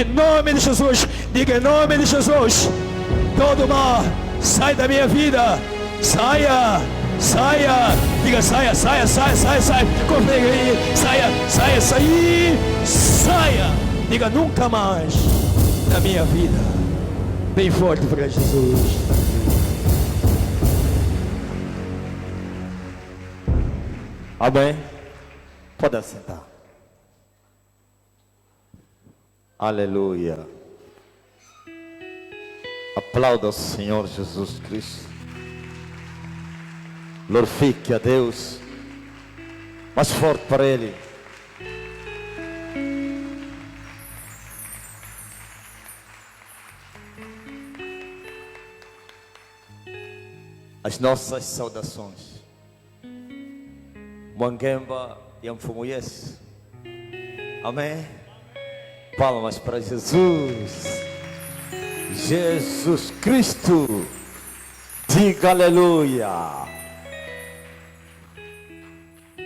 Em nome de Jesus, diga em nome de Jesus. Todo mal, sai da minha vida. Saia, saia. Diga saia, saia, saia, saia, saia. Confere aí, saia, saia, saia. Saia. Diga nunca mais na minha vida. Bem forte para Jesus. Amém. Pode assentar. Aleluia. Aplauda o Senhor Jesus Cristo. Glorifique a Deus. Mais forte para Ele. As nossas saudações. Mangemba e Amfumuyes. Amém. Palmas para Jesus. Jesus Cristo. Diga aleluia.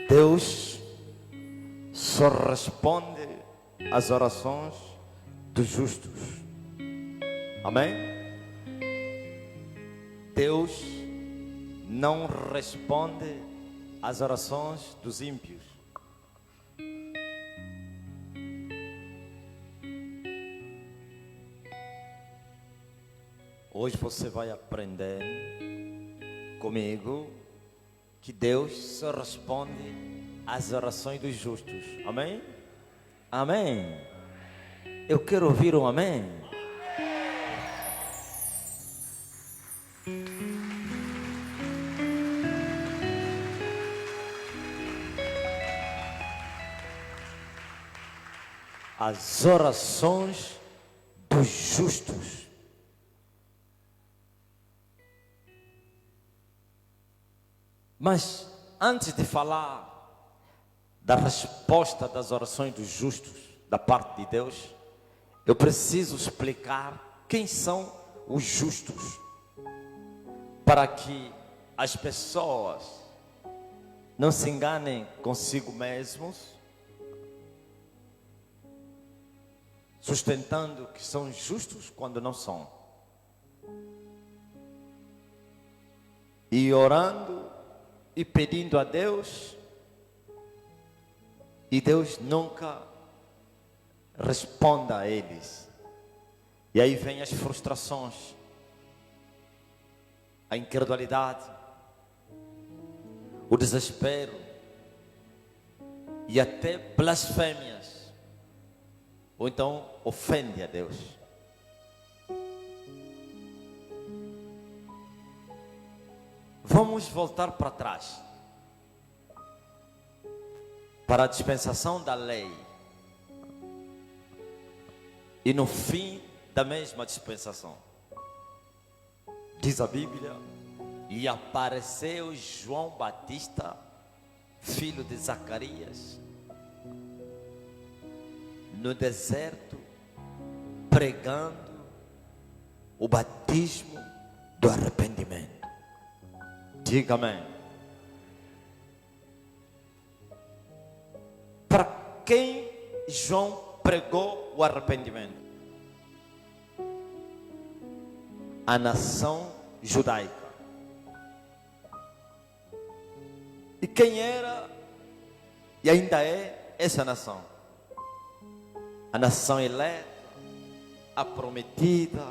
Deus só responde às orações dos justos. Amém? Deus não responde às orações dos ímpios. Hoje você vai aprender comigo que Deus só responde às orações dos justos. Amém? Amém. Eu quero ouvir um amém. As orações dos justos. Mas antes de falar da resposta das orações dos justos da parte de Deus, eu preciso explicar quem são os justos, para que as pessoas não se enganem consigo mesmos, sustentando que são justos quando não são, e orando e pedindo a Deus, e Deus nunca responda a eles. E aí vem as frustrações, a incredulidade, o desespero e até blasfêmias, ou então ofende a Deus. Vamos voltar para trás, para a dispensação da lei, e no fim da mesma dispensação, diz a Bíblia, e apareceu João Batista, filho de Zacarias, no deserto, pregando o batismo do arrependimento. Diga amém. Para quem João pregou o arrependimento? A nação judaica. E quem era e ainda é essa nação? A nação eleta, a prometida,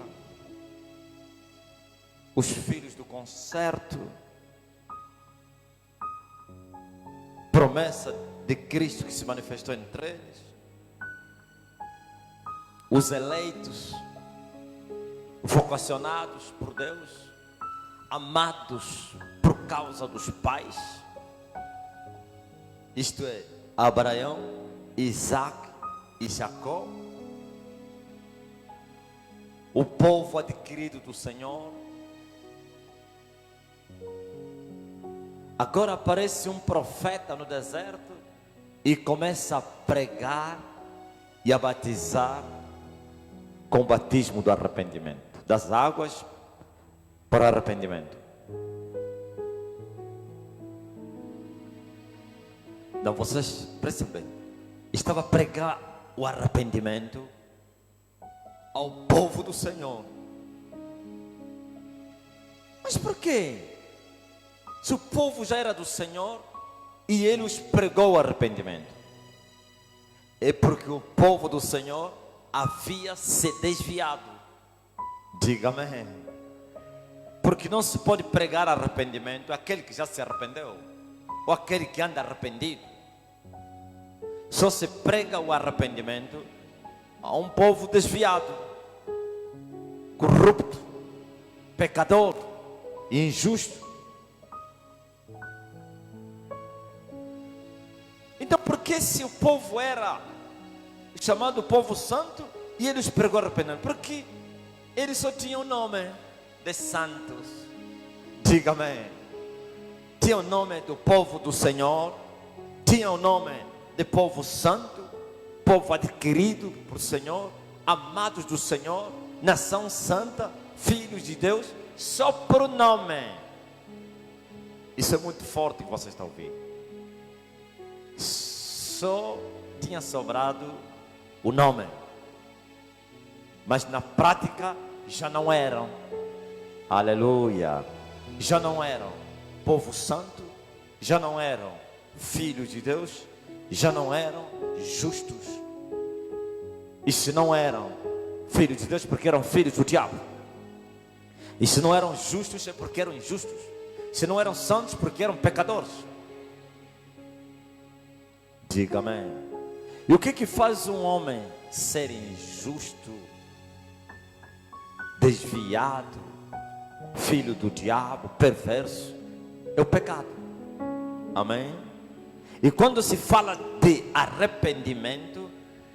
os filhos do concerto, promessa de Cristo que se manifestou entre eles, os eleitos, vocacionados por Deus, amados por causa dos pais, isto é, Abraão, Isaac e Jacó, o povo adquirido do Senhor. Agora aparece um profeta no deserto e começa a pregar e a batizar com o batismo do arrependimento, das águas para o arrependimento. Então vocês prestem bem, estava a pregar o arrependimento ao povo do Senhor. Mas por quê? Se o povo já era do Senhor e Ele os pregou o arrependimento, é porque o povo do Senhor havia se desviado. Diga amém. Porque não se pode pregar arrependimento àquele que já se arrependeu, ou aquele que anda arrependido. Só se prega o arrependimento a um povo desviado, corrupto, pecador, injusto. Então, por que se o povo era chamado povo santo e eles pregou arrependimento? Porque eles só tinham o nome de santos. Diga amém. Tinha o nome do povo do Senhor, tinha o nome de povo santo, povo adquirido por Senhor, amados do Senhor, nação santa, filhos de Deus, só por nome. Isso é muito forte que você está ouvindo. Só tinha sobrado o nome, mas na prática já não eram, aleluia, já não eram povo santo, já não eram filhos de Deus, já não eram justos. E se não eram filhos de Deus, porque eram filhos do diabo. E se não eram justos, é porque eram injustos. Se não eram santos, porque eram pecadores. Diga amém. E o que faz um homem ser injusto, desviado, filho do diabo, perverso? É o pecado. Amém? E quando se fala de arrependimento,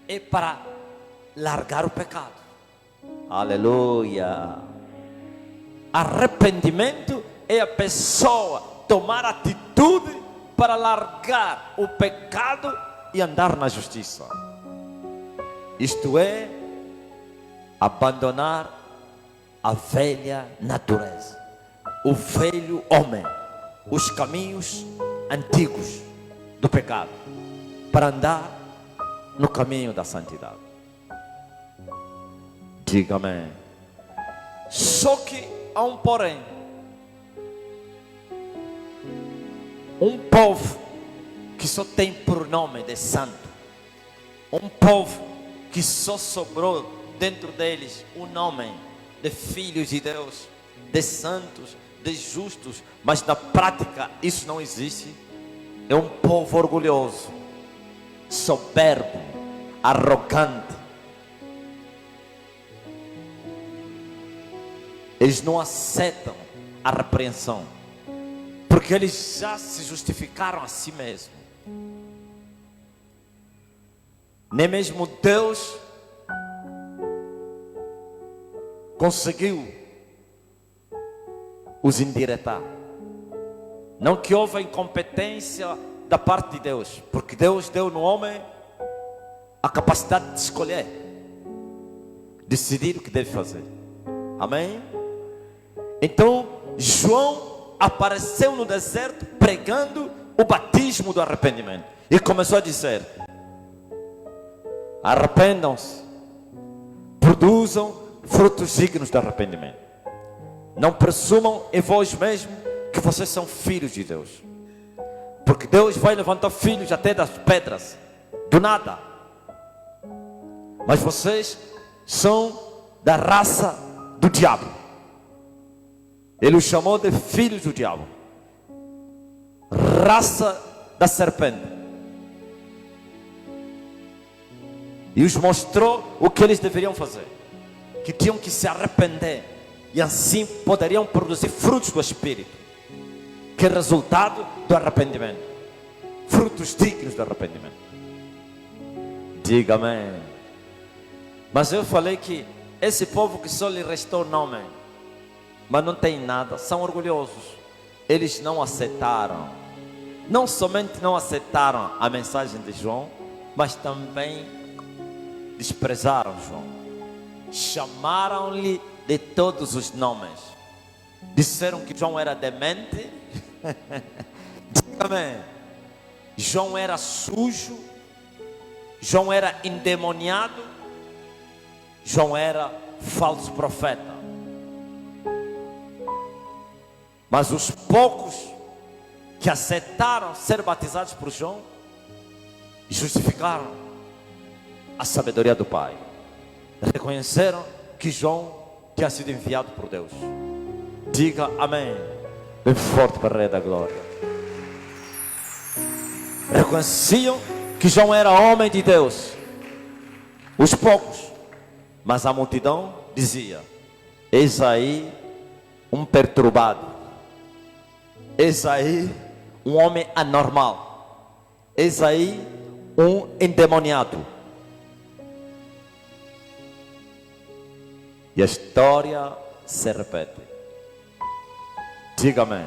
é para largar o pecado. Aleluia. Arrependimento é a pessoa tomar atitude para largar o pecado e andar na justiça. Isto é, abandonar a velha natureza, o velho homem, os caminhos antigos do pecado, para andar no caminho da santidade. Diga amém. Só que há um porém. Um povo que só tem por nome de santo, um povo que só sobrou dentro deles o nome de filhos de Deus, de santos, de justos, mas na prática isso não existe. É um povo orgulhoso, soberbo, arrogante. Eles não aceitam a repreensão, porque eles já se justificaram a si mesmos. Nem mesmo Deus conseguiu os endireitar. Não que houve incompetência da parte de Deus, porque Deus deu no homem a capacidade de escolher, decidir o que deve fazer. Amém? Então João apareceu no deserto pregando o batismo do arrependimento e começou a dizer: arrependam-se, produzam frutos dignos de arrependimento. Não presumam em vós mesmos que vocês são filhos de Deus, porque Deus vai levantar filhos até das pedras, do nada. Mas vocês são da raça do diabo. Ele os chamou de filhos do diabo, raça da serpente, e os mostrou o que eles deveriam fazer, que tinham que se arrepender, e assim poderiam produzir frutos do Espírito, que é resultado do arrependimento, frutos dignos do arrependimento. Diga amém. Mas eu falei que esse povo que só lhe restou nome, mas não tem nada, são orgulhosos. Eles não aceitaram, não somente não aceitaram a mensagem de João, mas também desprezaram João. Chamaram-lhe de todos os nomes. Disseram que João era demente. Amém. João era sujo, João era endemoniado, João era falso profeta. Mas os poucos que aceitaram ser batizados por João justificaram a sabedoria do Pai. Reconheceram que João tinha sido enviado por Deus. Diga amém. Bem forte para o Rei da Glória. Reconheciam que João era homem de Deus. Os poucos. Mas a multidão dizia: eis aí um perturbado. Eis aí um homem anormal. Eis aí um endemoniado. E a história se repete. Diga amém.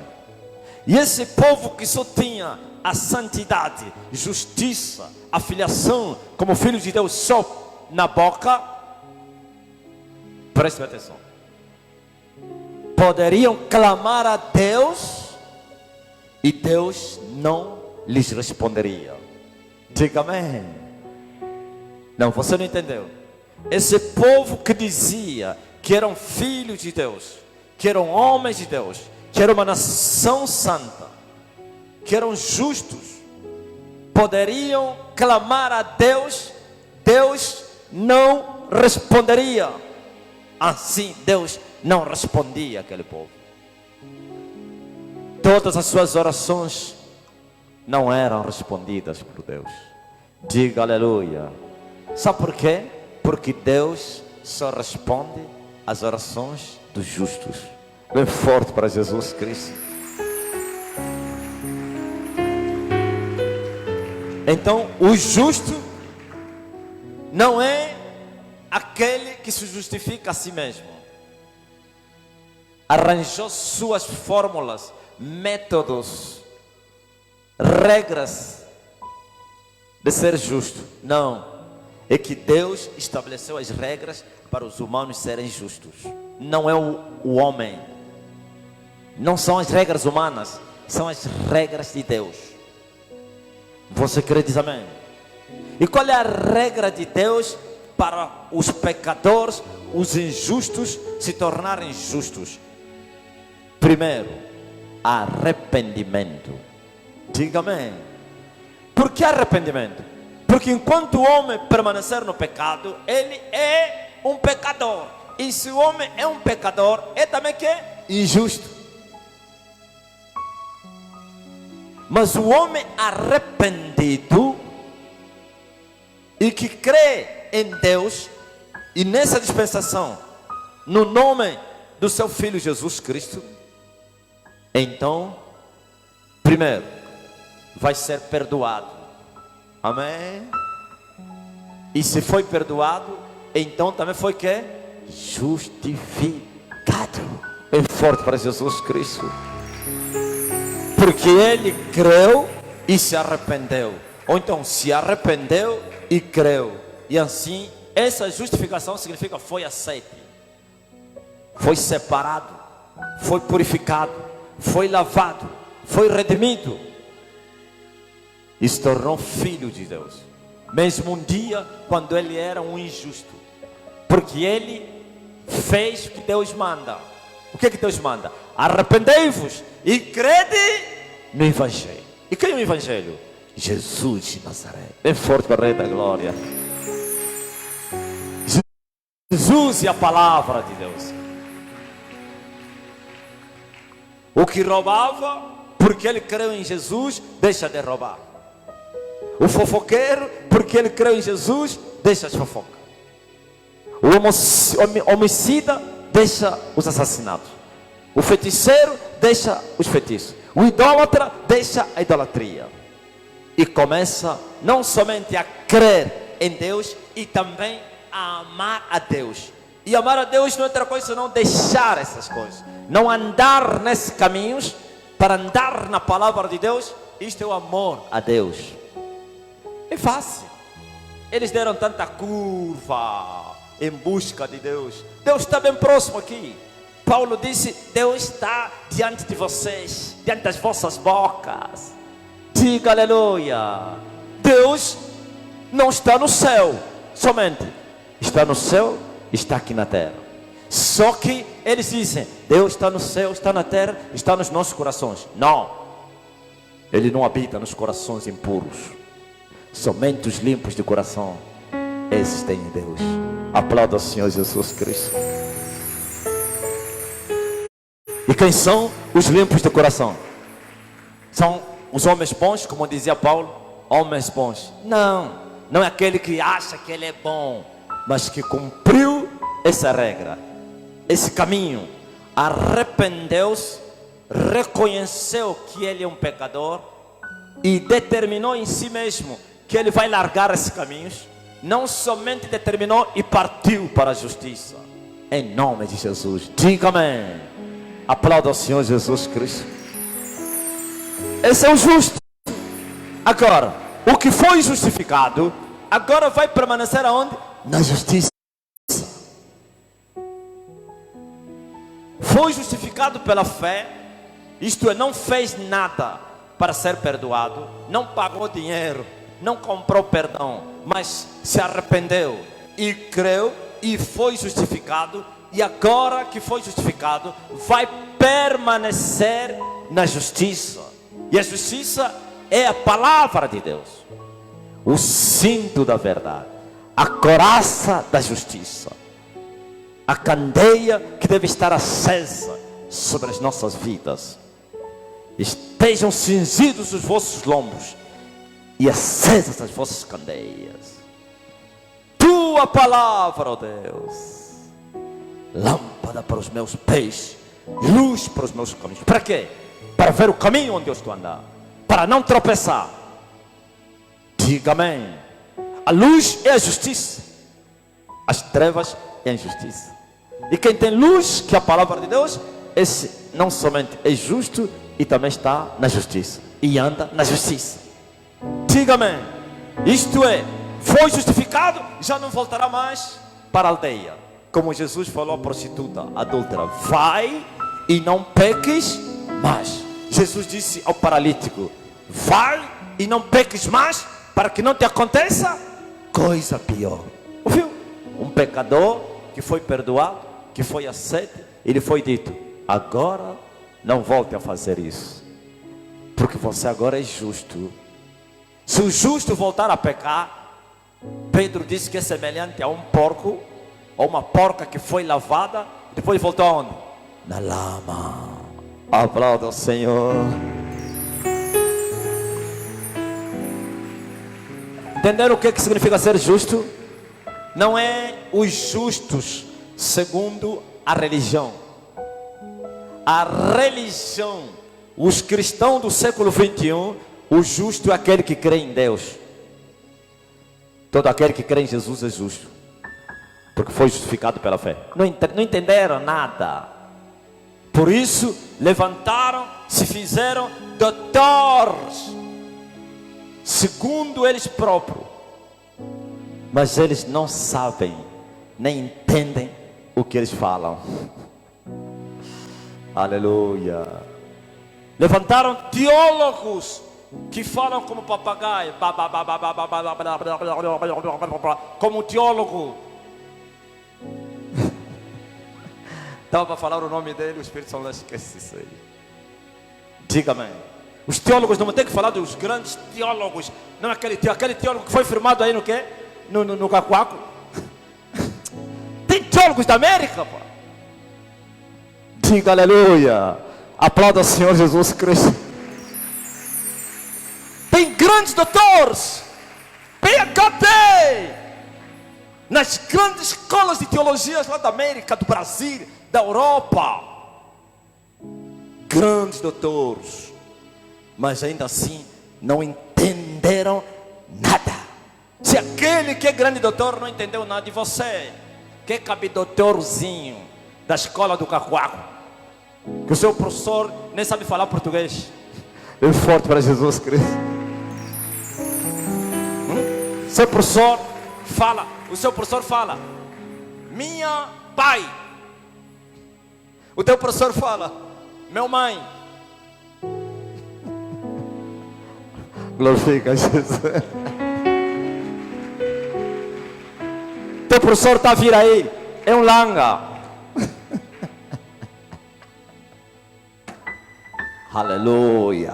E esse povo que só tinha a santidade, justiça, a filiação como filho de Deus só na boca, preste atenção, poderiam clamar a Deus e Deus não lhes responderia. Diga amém. Não, você não entendeu. Esse povo que dizia que eram filhos de Deus, que eram homens de Deus, que era uma nação santa, que eram justos, poderiam clamar a Deus, Deus não responderia. Assim Deus não respondia àquele povo. Todas as suas orações não eram respondidas por Deus. Diga aleluia. Sabe por quê? Porque Deus só responde às orações dos justos. Bem forte para Jesus Cristo. Então, o justo não é aquele que se justifica a si mesmo. Arranjou suas fórmulas, métodos, regras de ser justo. Não. É que Deus estabeleceu as regras para os humanos serem justos. Não é o homem. Não são as regras humanas, são as regras de Deus. Você crê, diz amém? E qual é a regra de Deus para os pecadores, os injustos se tornarem justos? Primeiro, arrependimento. Diga amém. Por que arrependimento? Porque enquanto o homem permanecer no pecado, ele é um pecador. E se o homem é um pecador, é também que é injusto. Mas o homem arrependido e que crê em Deus e nessa dispensação, no nome do seu Filho Jesus Cristo, então, primeiro, vai ser perdoado. Amém? E se foi perdoado, então também foi que? Justificado. É forte para Jesus Cristo. Porque ele creu e se arrependeu. Ou então se arrependeu e creu. E assim, essa justificação significa foi aceite. Foi separado. Foi purificado. Foi lavado. Foi redimido. E se tornou filho de Deus. Mesmo um dia quando ele era um injusto. Porque ele fez o que Deus manda. O que Deus manda? Arrependei-vos e crede no Evangelho. E quem é o Evangelho? Jesus de Nazaré. Bem forte para o Rei da Glória. Jesus é a palavra de Deus. O que roubava, porque ele creu em Jesus, deixa de roubar. O fofoqueiro, porque ele creu em Jesus, deixa as fofocas. O homicida, deixa os assassinatos. O feiticeiro, deixa os feitiços. O idólatra, deixa a idolatria. E começa não somente a crer em Deus, e também a amar a Deus. E amar a Deus não é outra coisa senão deixar essas coisas. Não andar nesses caminhos, para andar na palavra de Deus. Isto é o amor a Deus. É fácil. Eles deram tanta curva em busca de Deus. Deus está bem próximo aqui. Paulo disse: Deus está diante de vocês, diante das vossas bocas. Diga aleluia. Deus não está no céu somente, está no céu está aqui na terra. Só que eles dizem, Deus está no céu, está na terra, está nos nossos corações. Não, Ele não habita nos corações impuros. Somente os limpos de coração existem em Deus. Aplauda o Senhor Jesus Cristo. E quem são os limpos de coração? São os homens bons, como dizia Paulo, homens bons. Não é aquele que acha que ele é bom, mas que cumpriu essa regra, esse caminho, arrependeu-se, reconheceu que ele é um pecador e determinou em si mesmo que ele vai largar esses caminhos. Não somente determinou e partiu para a justiça. Em nome de Jesus, diga amém. Aplauda ao Senhor Jesus Cristo. Esse é o justo. Agora, o que foi justificado, agora vai permanecer aonde? Na justiça. Foi justificado pela fé, isto é, não fez nada para ser perdoado, não pagou dinheiro, não comprou perdão, mas se arrependeu e creu e foi justificado. E agora que foi justificado, vai permanecer na justiça. E a justiça é a palavra de Deus, o cinto da verdade, a coraça da justiça, a candeia que deve estar acesa sobre as nossas vidas. Estejam cingidos os vossos lombos e acesas as vossas candeias. Tua palavra, ó Deus, lâmpada para os meus pés, luz para os meus caminhos. Para quê? Para ver o caminho onde eu estou a andar, para não tropeçar. Diga amém. A luz é a justiça, as trevas é a injustiça. E quem tem luz, que é a palavra de Deus, esse não somente é justo, e também está na justiça, e anda na justiça. Diga amém. Isto é, foi justificado, já não voltará mais para a aldeia. Como Jesus falou à prostituta adúltera, vai e não peques mais. Jesus disse ao paralítico, vai e não peques mais, para que não te aconteça coisa pior. Ouviu? Um pecador que foi perdoado, que foi aceito, ele foi dito, agora não volte a fazer isso, porque você agora é justo. Se o justo voltar a pecar, Pedro disse que é semelhante a um porco, ou uma porca que foi lavada, depois voltou aonde? Na lama. Aplauda o Senhor. Entenderam o que significa ser justo? Não é os justos segundo a religião. A religião, os cristãos do século 21, o justo é aquele que crê em Deus. Todo aquele que crê em Jesus é justo, porque foi justificado pela fé. Não entenderam nada. Por isso levantaram, se fizeram doutores, segundo eles próprios. Mas eles não sabem, nem entendem o que eles falam. Aleluia. Levantaram teólogos que falam como papagaio, como teólogo. Estava para falar o nome dele, o Espírito Santo esquece isso aí. Diga amém. Os teólogos não têm que falar dos grandes teólogos. Não é aquele teólogo que foi firmado aí no quê? No Cacoaco. Tem teólogos da América, pô. Diga aleluia. Aplauda o Senhor Jesus Cristo. Tem grandes doutores, PhD, nas grandes escolas de teologia lá da América, do Brasil, da Europa. Grandes doutores, mas ainda assim não entenderam nada. Se aquele que é grande doutor não entendeu nada de você, que cabe doutorzinho da escola do Cacoaco, que o seu professor nem sabe falar português. É forte para Jesus Cristo. Seu professor fala, o seu professor fala, minha pai. O teu professor fala, meu mãe. Glorifica Jesus. Teu professor está a vir aí, é um langa. Aleluia.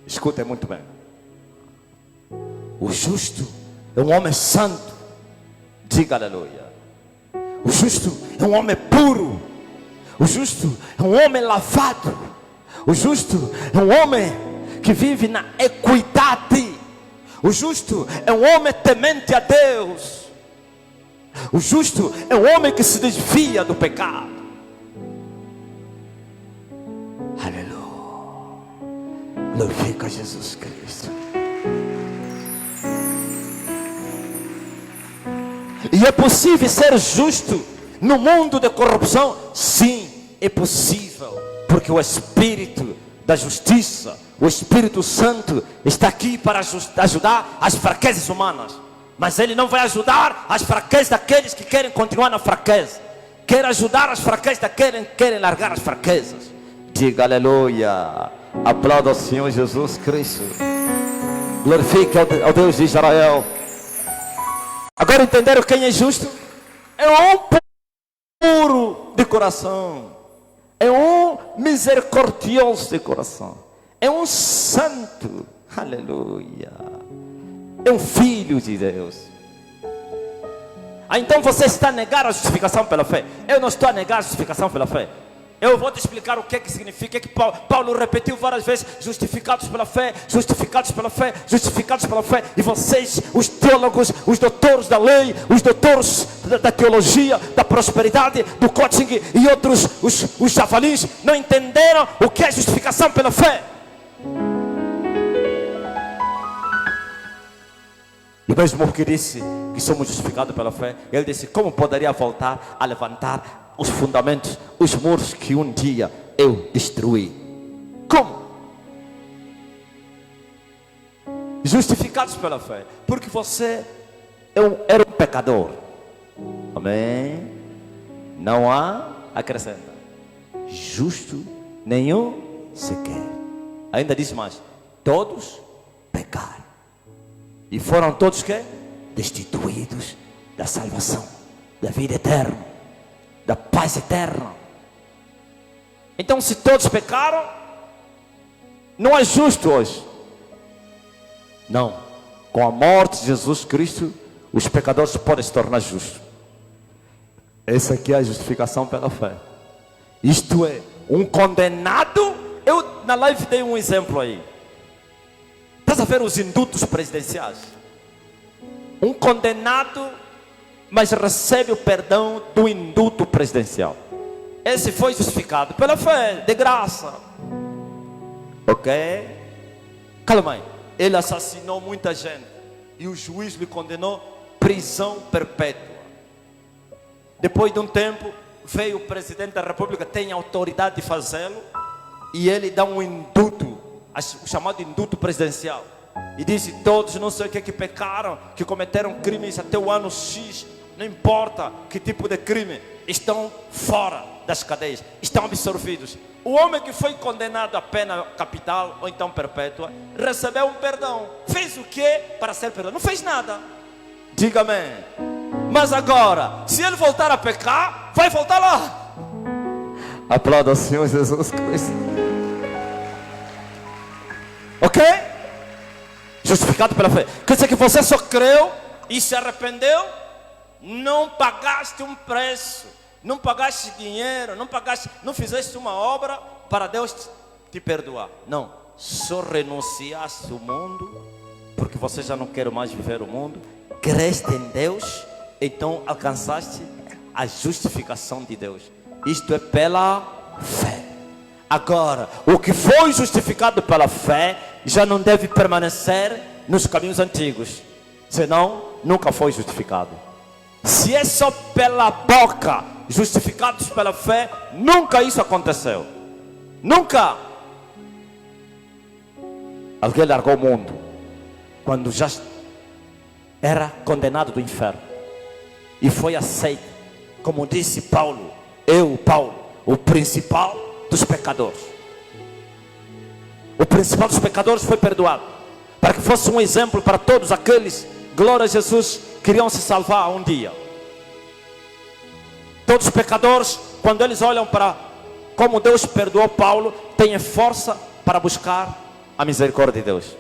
Escutem muito bem. O justo é um homem santo. Diga aleluia. O justo é um homem puro. O justo é um homem lavado. O justo é um homem que vive na equidade. O justo é um homem temente a Deus. O justo é um homem que se desvia do pecado. Aleluia. Glorifica Jesus Cristo. E é possível ser justo no mundo de corrupção? Sim, é possível. Porque o Espírito da justiça, o Espírito Santo está aqui para ajudar as fraquezas humanas. Mas Ele não vai ajudar as fraquezas daqueles que querem continuar na fraqueza. Quer ajudar as fraquezas daqueles que querem largar as fraquezas. Diga aleluia. Aplauda ao Senhor Jesus Cristo. Glorifique ao Deus de Israel. Agora entenderam quem é justo? É um puro de coração. É um misericordioso de coração. É um santo. Aleluia. É um filho de Deus. Então você está a negar a justificação pela fé. Eu não estou a negar a justificação pela fé. Eu vou te explicar o que significa. Que Paulo repetiu várias vezes: justificados pela fé, justificados pela fé, justificados pela fé. E vocês, os teólogos, os doutores da lei, os doutores da teologia, da prosperidade, do coaching e outros, os javalins, não entenderam o que é justificação pela fé. E o mesmo que disse que somos justificados pela fé, ele disse: como poderia voltar a levantar os fundamentos, os muros que um dia eu destruí? Como? Justificados pela fé, porque você era um pecador. Amém? Não há acrescenta. Justo nenhum sequer. Ainda diz mais: todos pecaram e foram todos que? Destituídos da salvação, da vida eterna, da paz eterna. Então, se todos pecaram, não é justo hoje. Não. Com a morte de Jesus Cristo, os pecadores podem se tornar justos. Essa aqui é a justificação pela fé. Isto é, um condenado. Eu na live dei um exemplo aí. Estás a ver os indutos presidenciais? Um condenado, mas recebe o perdão do induto presidencial. Esse foi justificado pela fé, de graça. Ok? Calma aí. Ele assassinou muita gente e o juiz lhe condenou prisão perpétua. Depois de um tempo, veio o presidente da república, tem autoridade de fazê-lo, e ele dá um induto, o chamado induto presidencial, e disse: todos não sei o que pecaram, que cometeram crimes até o ano X, não importa que tipo de crime, estão fora das cadeias, estão absorvidos. O homem que foi condenado a pena capital ou então perpétua recebeu um perdão. Fez o que para ser perdoado? Não fez nada. Diga amém. Mas agora, se ele voltar a pecar, vai voltar lá. Aplauda ao Senhor Jesus Cristo. Ok? Justificado pela fé. Quer dizer que você só creu e se arrependeu. Não pagaste um preço, não pagaste dinheiro, não fizeste uma obra para Deus te perdoar. Não, só renunciaste ao mundo, porque você já não quer mais viver o mundo. Creste em Deus, então alcançaste a justificação de Deus. Isto é pela fé. Agora, o que foi justificado pela fé já não deve permanecer nos caminhos antigos, senão nunca foi justificado. Se é só pela boca, justificados pela fé, nunca isso aconteceu. Nunca. Alguém largou o mundo quando já era condenado do inferno e foi aceito, como disse Paulo, Paulo, o principal dos pecadores. O principal dos pecadores foi perdoado, para que fosse um exemplo para todos aqueles, glória a Jesus, queriam se salvar um dia. Todos os pecadores, quando eles olham para como Deus perdoou Paulo, têm força para buscar a misericórdia de Deus.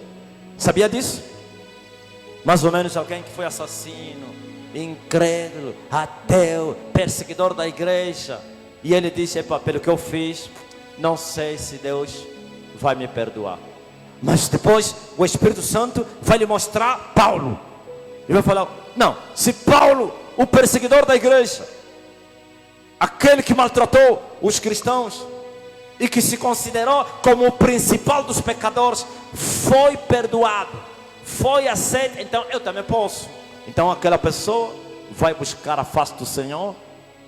Sabia disso? Mais ou menos alguém que foi assassino, incrédulo, ateu, perseguidor da igreja, e ele disse: epa, pelo que eu fiz, não sei se Deus vai me perdoar. Mas depois o Espírito Santo vai lhe mostrar Paulo. Ele vai falar: não, se Paulo, o perseguidor da igreja, aquele que maltratou os cristãos e que se considerou como o principal dos pecadores, foi perdoado, foi aceito, então eu também posso. Então aquela pessoa vai buscar a face do Senhor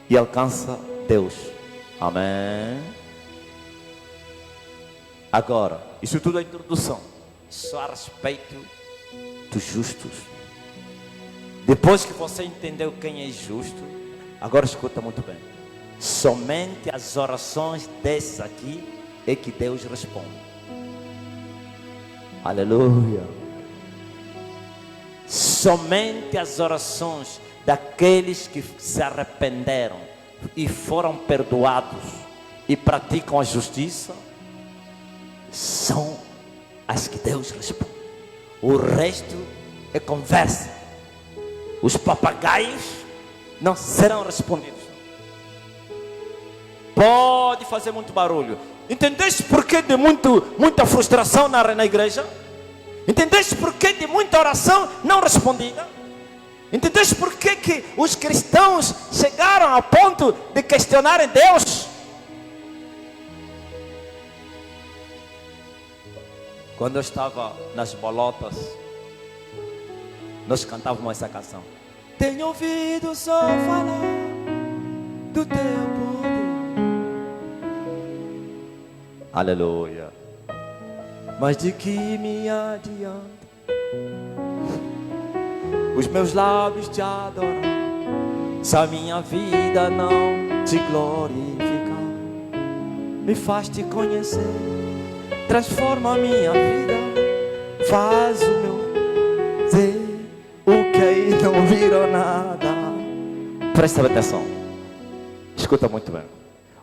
e alcança Deus. Amém. Agora, isso tudo é introdução, só a respeito dos justos. Depois que você entendeu quem é justo, agora escuta muito bem. Somente as orações desses aqui é que Deus responde. Aleluia. Somente as orações daqueles que se arrependeram e foram perdoados e praticam a justiça são as que Deus responde. O resto é conversa. Os papagaios não serão respondidos. Pode fazer muito barulho. Entendeste porquê de muita frustração na igreja? Entendeste porquê de muita oração não respondida? Entendeste porquê que os cristãos chegaram ao ponto de questionarem Deus? Quando eu estava nas bolotas, nós cantávamos essa canção. Tenho ouvido só falar do teu poder. Aleluia. Mas de que me adianta os meus lábios te adoram, se a minha vida não te glorificar? Me faz te conhecer, transforma a minha vida, faz o meu ser o que aí não virou nada. Presta atenção, escuta muito bem.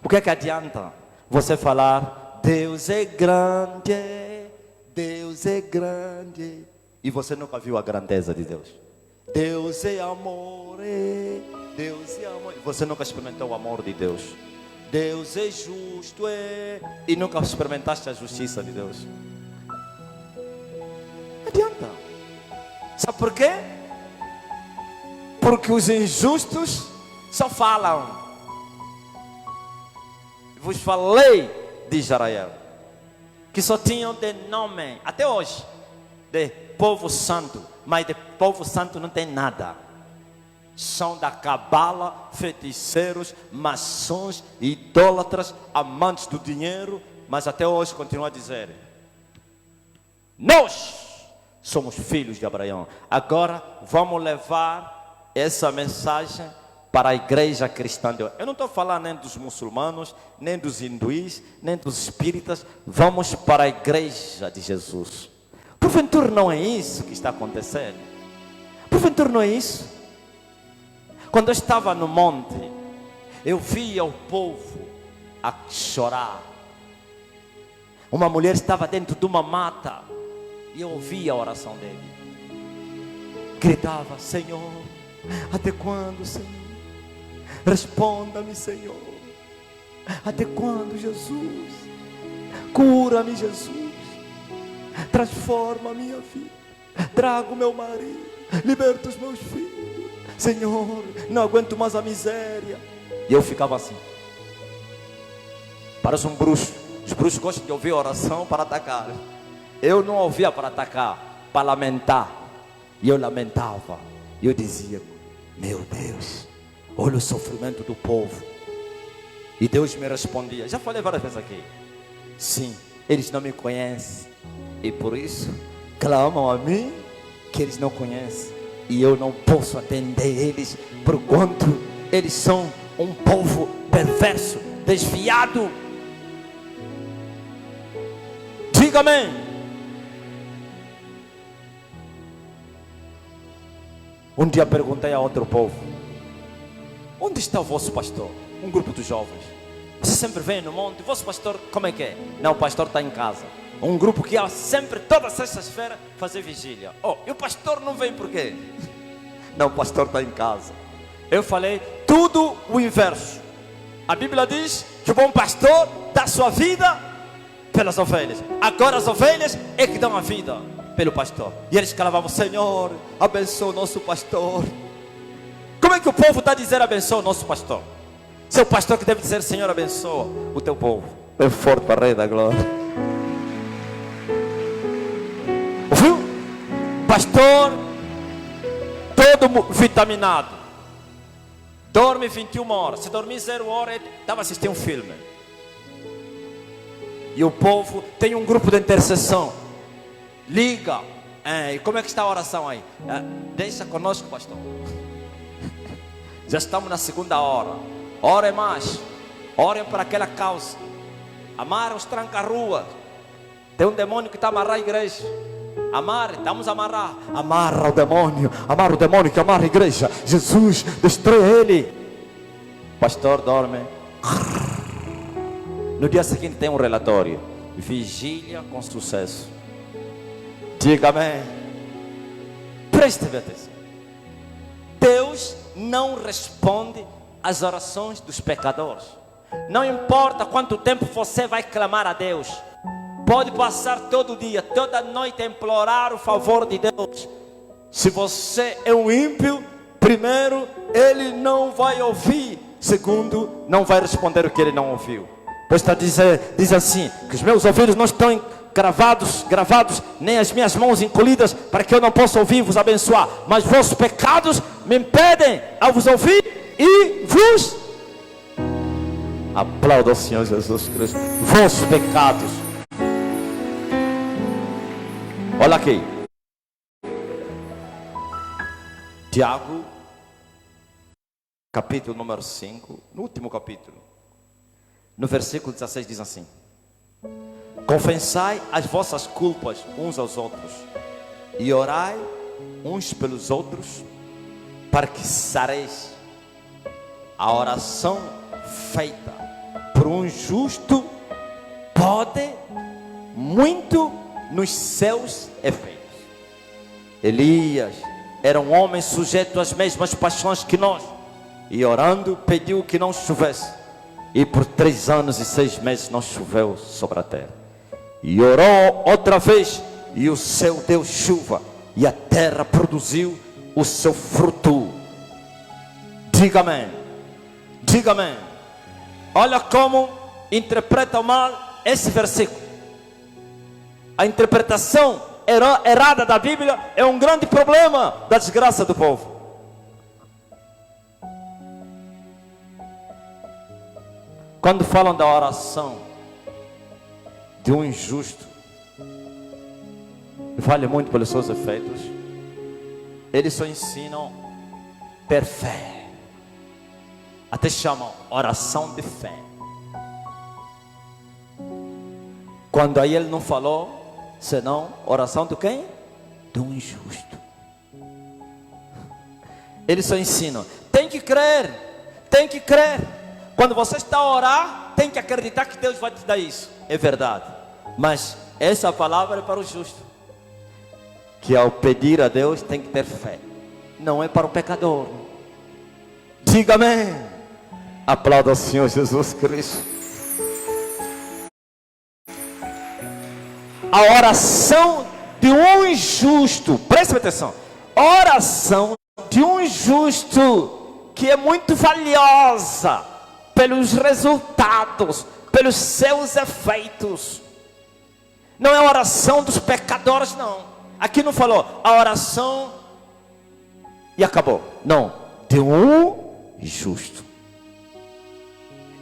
O que é que adianta você falar Deus é grande, Deus é grande, e você nunca viu a grandeza de Deus? Deus é amor, Deus é amor, e você nunca experimentou o amor de Deus? Deus é justo, e nunca experimentaste a justiça de Deus? Adianta. Sabe por quê? Porque os injustos só falam. Vos falei de Israel, que só tinham de nome, até hoje, de povo santo, mas de povo santo não tem nada. São da cabala, feiticeiros, maçons, idólatras, amantes do dinheiro, mas até hoje continua a dizer: nós somos filhos de Abraão. Agora vamos levar essa mensagem para a igreja cristã de hoje. Eu não estou falando nem dos muçulmanos, nem dos hinduís, nem dos espíritas. Vamos para a igreja de Jesus. Porventura não é isso que está acontecendo? Porventura não é isso? Quando eu estava no monte, eu via o povo a chorar. Uma mulher estava dentro de uma mata e eu ouvia a oração dele. Gritava: Senhor, até quando, Senhor? Responda-me, Senhor. Até quando, Jesus? Cura-me, Jesus. Transforma a minha vida. Traga o meu marido. Liberta os meus filhos. Senhor, não aguento mais a miséria. E eu ficava assim. Parece um bruxo. Os bruxos gostam de ouvir oração para atacar. Eu não ouvia para atacar, para lamentar. E eu lamentava. E eu dizia: meu Deus, olha o sofrimento do povo. E Deus me respondia. Já falei várias vezes aqui. Sim, eles não me conhecem. E por isso clamam a mim que eles não conhecem. E eu não posso atender eles, porquanto eles são um povo perverso, desviado. Diga amém. Um dia perguntei a outro povo: onde está o vosso pastor? Um grupo de jovens. Você sempre vem no monte, o vosso pastor como é que é? Não, o pastor está em casa. Um grupo que ia sempre, todas as sextas-feiras, fazer vigília. Oh, e o pastor não vem por quê? Não, o pastor está em casa. Eu falei, tudo o inverso. A Bíblia diz que o bom pastor dá sua vida pelas ovelhas. Agora as ovelhas é que dão a vida pelo pastor. E eles clamavam: Senhor, abençoa o nosso pastor. Como é que o povo está a dizer abençoa o nosso pastor? Seu pastor que deve dizer: Senhor, abençoa o teu povo. É forte para o Rei da Glória. Ouviu? Pastor todo vitaminado, dorme 21 horas. Se dormir 0 horas, estava assistindo um filme. E o povo tem um grupo de intercessão. Liga. E como é que está a oração aí? Deixa conosco, pastor. Já estamos na 2ª hora. Orem mais. Orem para aquela causa. Amarram os tranca-ruas. Tem um demônio que está a amarrar a igreja. Amarre, estamos a amarrar. Amarra o demônio que amarra a igreja. Jesus, destrói ele. Pastor dorme. No dia seguinte tem um relatório: vigília com sucesso. Diga amém. Preste atenção. Deus não responde às orações dos pecadores. Não importa quanto tempo você vai clamar a Deus. Pode passar todo dia, toda noite a implorar o favor de Deus. Se você é um ímpio, primeiro, Ele não vai ouvir. Segundo, não vai responder o que Ele não ouviu. Pois diz assim, que os meus ouvidos não estão gravados, nem as minhas mãos encolhidas, para que eu não possa ouvir e vos abençoar. Mas vossos pecados me impedem a vos ouvir e vos... Aplauda ao Senhor Jesus Cristo. Vossos pecados. Olha aqui. Tiago, capítulo número 5, no último capítulo, no versículo 16 diz assim: confessai as vossas culpas uns aos outros e orai uns pelos outros, para que sareis. A oração feita por um justo pode muito nos seus efeitos. Elias era um homem sujeito às mesmas paixões que nós, e orando pediu que não chovesse, e por 3 anos e 6 meses não choveu sobre a terra. E orou outra vez, e o céu deu chuva, e a terra produziu o seu fruto. Diga amém. Diga amém. Olha como interpreta mal esse versículo. A interpretação errada da Bíblia é um grande problema da desgraça do povo. Quando falam da oração de um injusto, vale muito pelos seus efeitos, eles só ensinam ter fé. Até chamam oração de fé. Quando aí ele não falou senão oração de quem? Do injusto. Eles só ensinam: tem que crer, tem que crer. Quando você está a orar, tem que acreditar que Deus vai te dar isso. É verdade, mas essa palavra é para o justo, que ao pedir a Deus tem que ter fé. Não é para o pecador. Diga amém. Aplauda ao Senhor Jesus Cristo. A oração de um injusto, preste atenção, oração de um injusto, que é muito valiosa pelos resultados, pelos seus efeitos. Não é a oração dos pecadores, não. Aqui não falou a oração e acabou. Não, de um justo.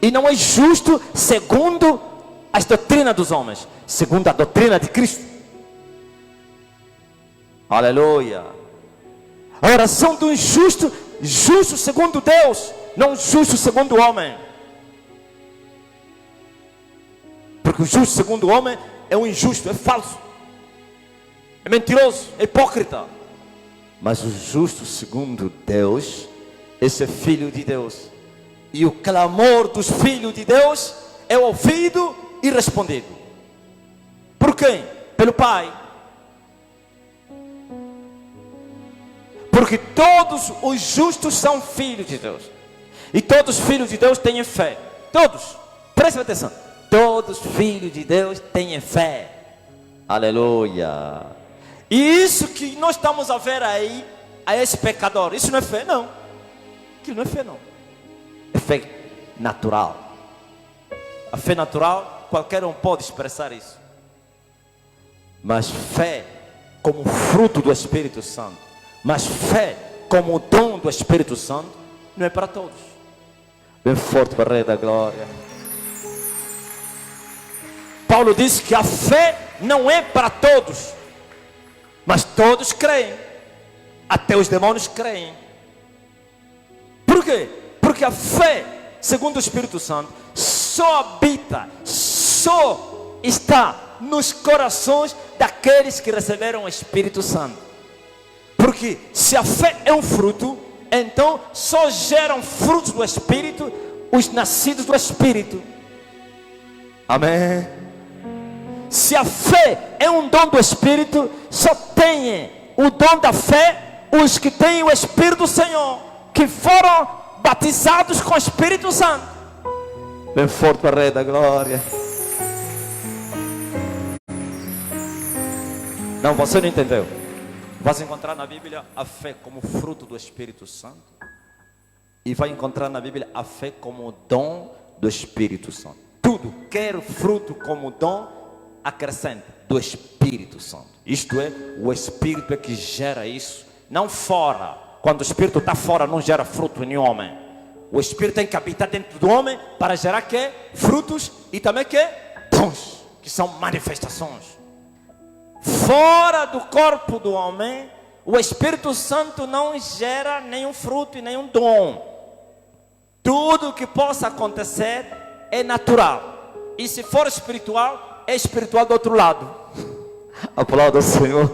E não é justo segundo as doutrinas dos homens, segundo a doutrina de Cristo. Aleluia. A oração do injusto, justo segundo Deus, não justo segundo o homem. Porque o justo segundo o homem é um injusto, é falso, é mentiroso, é hipócrita. Mas o justo segundo Deus, esse é filho de Deus. E o clamor dos filhos de Deus é ouvido e respondido. Por quem? Pelo Pai. Porque todos os justos são filhos de Deus. E todos os filhos de Deus têm fé. Todos. Presta atenção. Todos os filhos de Deus têm fé. Aleluia. E isso que nós estamos a ver aí, a esse pecador, isso não é fé, não. Aquilo não é fé, não. É fé natural. A fé natural, qualquer um pode expressar isso. Mas fé como fruto do Espírito Santo, mas fé como dom do Espírito Santo, não é para todos. Bem forte para o Rei da Glória. Paulo disse que a fé não é para todos, mas todos creem. Até os demônios creem. Por quê? Porque a fé, segundo o Espírito Santo, só habita, só está nos corações daqueles que receberam o Espírito Santo. Porque se a fé é um fruto, então só geram frutos do Espírito os nascidos do Espírito. Amém. Se a fé é um dom do Espírito, só tem o dom da fé os que têm o Espírito do Senhor, que foram batizados com o Espírito Santo. Bem forte para o Rei da Glória. Não, você não entendeu. Vai encontrar na Bíblia a fé como fruto do Espírito Santo, e vai encontrar na Bíblia a fé como dom do Espírito Santo. Tudo, quer fruto como dom, acrescenta do Espírito Santo. Isto é, o Espírito é que gera isso, não fora. Quando o Espírito está fora, não gera fruto em homem. O Espírito tem que habitar dentro do homem para gerar que? Frutos e também que? Dons, que são manifestações. Fora do corpo do homem, o Espírito Santo não gera nenhum fruto e nenhum dom. Tudo que possa acontecer é natural. E se for espiritual, é espiritual do outro lado. Aplauda o Senhor.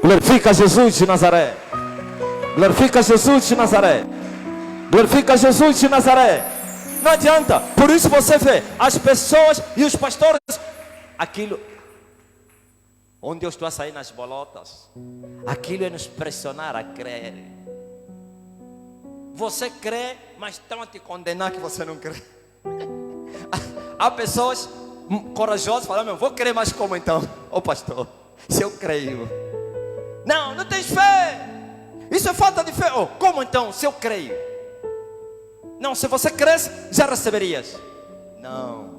Glorifica Jesus de Nazaré. Glorifica Jesus de Nazaré. Glorifica Jesus de Nazaré. Não adianta. Por isso você vê as pessoas e os pastores. Aquilo onde eu estou a sair nas bolotas, aquilo é nos pressionar a crer. Você crê, mas estão a te condenar que você não crê. Há pessoas corajosas falando: vou crer mais como então? Ô pastor, se eu creio. Não tens fé. Isso é falta de fé. Oh, como então, se eu creio? Não, se você cresce, já receberias. Não.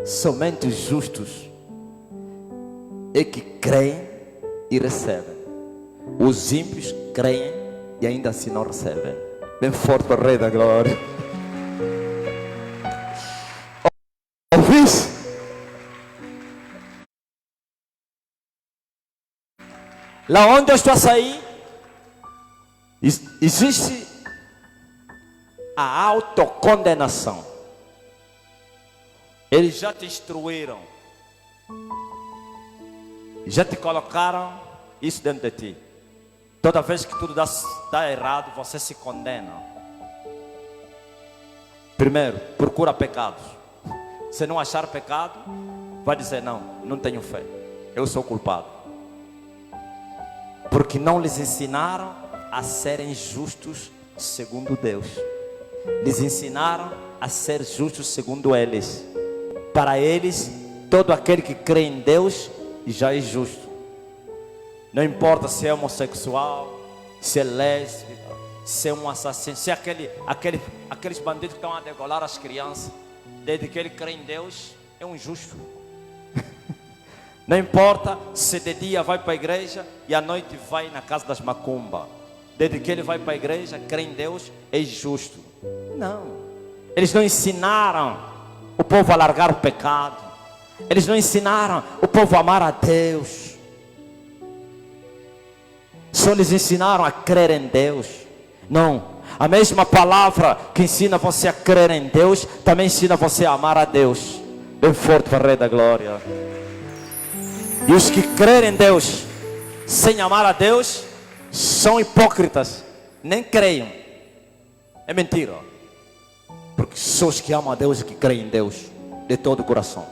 Somente os justos é que creem e recebem. Os ímpios creem e ainda assim não recebem. Bem forte para o Rei da Glória. Ouvis? Lá onde eu estou a sair, existe a autocondenação. Eles já te instruíram, já te colocaram isso dentro de ti. Toda vez que tudo dá errado, você se condena. Primeiro, procura pecados. Se não achar pecado, vai dizer: não tenho fé, eu sou culpado. Porque não lhes ensinaram a serem justos segundo Deus. Lhes ensinaram a ser justos segundo eles. Para eles, todo aquele que crê em Deus já é justo. Não importa se é homossexual, se é lésbica, se é um assassino, se é aqueles bandidos que estão a degolar as crianças. Desde que ele crê em Deus, é um justo. Não importa se de dia vai para a igreja e à noite vai na casa das macumba. Desde que ele vai para a igreja, crê em Deus, é justo. Não. Eles não ensinaram o povo a largar o pecado. Eles não ensinaram o povo a amar a Deus. Só lhes ensinaram a crer em Deus. Não. A mesma palavra que ensina você a crer em Deus, também ensina você a amar a Deus. Bem forte para o Rei da Glória. E os que creem em Deus sem amar a Deus são hipócritas, nem creiam. É mentira. Porque só os que amam a Deus e que creem em Deus de todo o coração.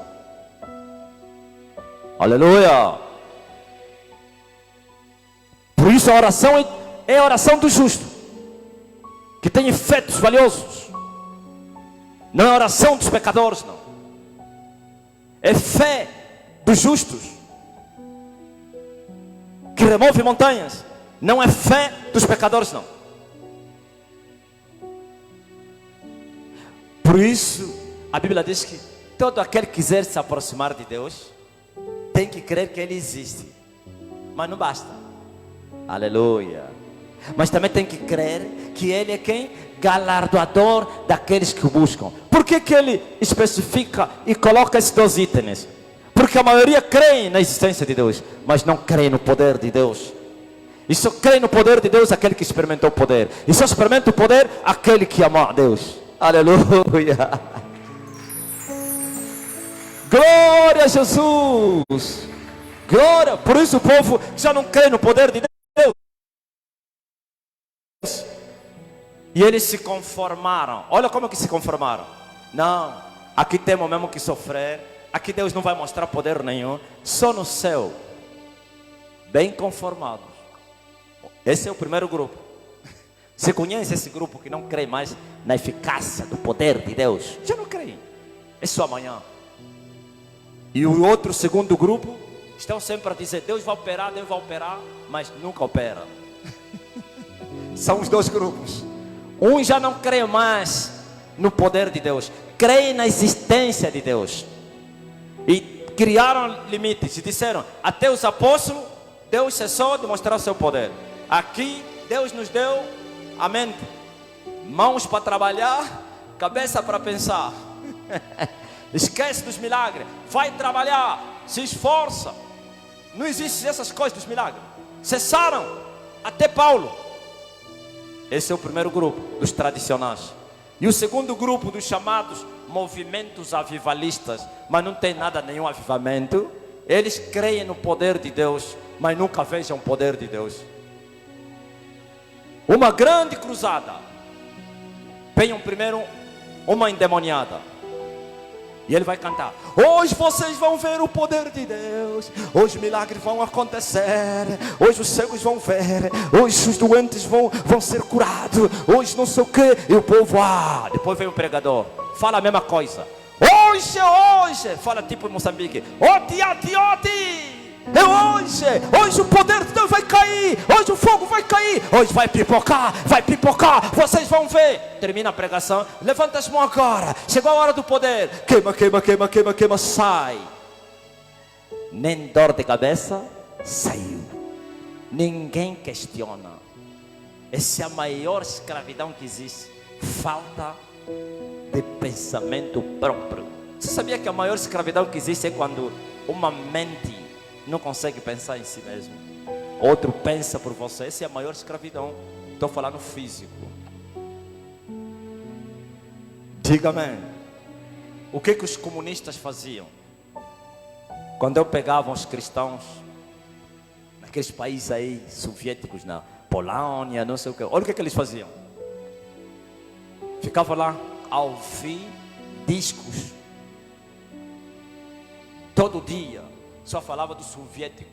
Aleluia. Por isso a oração é a oração do justo, que tem efeitos valiosos. Não é a oração dos pecadores, não. É fé dos justos, que remove montanhas. Não é fé dos pecadores, não. Por isso a Bíblia diz que todo aquele que quiser se aproximar de Deus tem que crer que Ele existe. Mas não basta. Aleluia. Mas também tem que crer que Ele é quem? Galardoador daqueles que o buscam. Por que Ele especifica e coloca esses 2 itens? Porque a maioria crê na existência de Deus, mas não crê no poder de Deus. E só crê no poder de Deus aquele que experimentou o poder. E só experimenta o poder aquele que ama a Deus. Aleluia. Glória a Jesus. Glória. Por isso o povo já não crê no poder de Deus. E eles se conformaram. Olha como que se conformaram. Não, aqui temos mesmo que sofrer. Aqui Deus não vai mostrar poder nenhum. Só no céu. Bem conformados. Esse é o primeiro grupo. Você conhece esse grupo que não crê mais na eficácia do poder de Deus? Já não creem. É só amanhã. E o outro, segundo grupo, estão sempre a dizer: Deus vai operar, mas nunca opera. São os 2 grupos. Um já não crê mais no poder de Deus, crê na existência de Deus. E criaram limites e disseram: até os apóstolos, Deus cessou de mostrar o seu poder. Aqui Deus nos deu a mente, mãos para trabalhar, cabeça para pensar. Esquece dos milagres, vai trabalhar, se esforça. Não existem essas coisas dos milagres. Cessaram até Paulo. Esse é o primeiro grupo dos tradicionais. E o segundo grupo dos chamados movimentos avivalistas, mas não tem nada, nenhum avivamento. Eles creem no poder de Deus, mas nunca vejam o poder de Deus. Uma grande cruzada. Venham primeiro uma endemoniada. E ele vai cantar: hoje vocês vão ver o poder de Deus. Hoje milagres vão acontecer. Hoje os cegos vão ver. Hoje os doentes vão ser curados. Hoje não sei o que. E o povo, depois vem o pregador, fala a mesma coisa. Hoje, fala tipo em Moçambique: oti. É hoje o poder de Deus vai cair. Hoje o fogo vai cair. Hoje vai pipocar. Vocês vão ver. Termina a pregação. Levanta as mãos agora. Chegou a hora do poder. Queima. Sai. Nem dor de cabeça. Saiu. Ninguém questiona. Essa é a maior escravidão que existe. Falta de pensamento próprio. Você sabia que a maior escravidão que existe é quando uma mente não consegue pensar em si mesmo? Outro pensa por você. Essa é a maior escravidão. Estou falando físico. Diga amém. O que os comunistas faziam? Quando eu pegava os cristãos naqueles países aí soviéticos, na Polônia, não sei o que, olha o que eles faziam. Ficavam lá a ouvir discos todo dia. Só falava do soviético.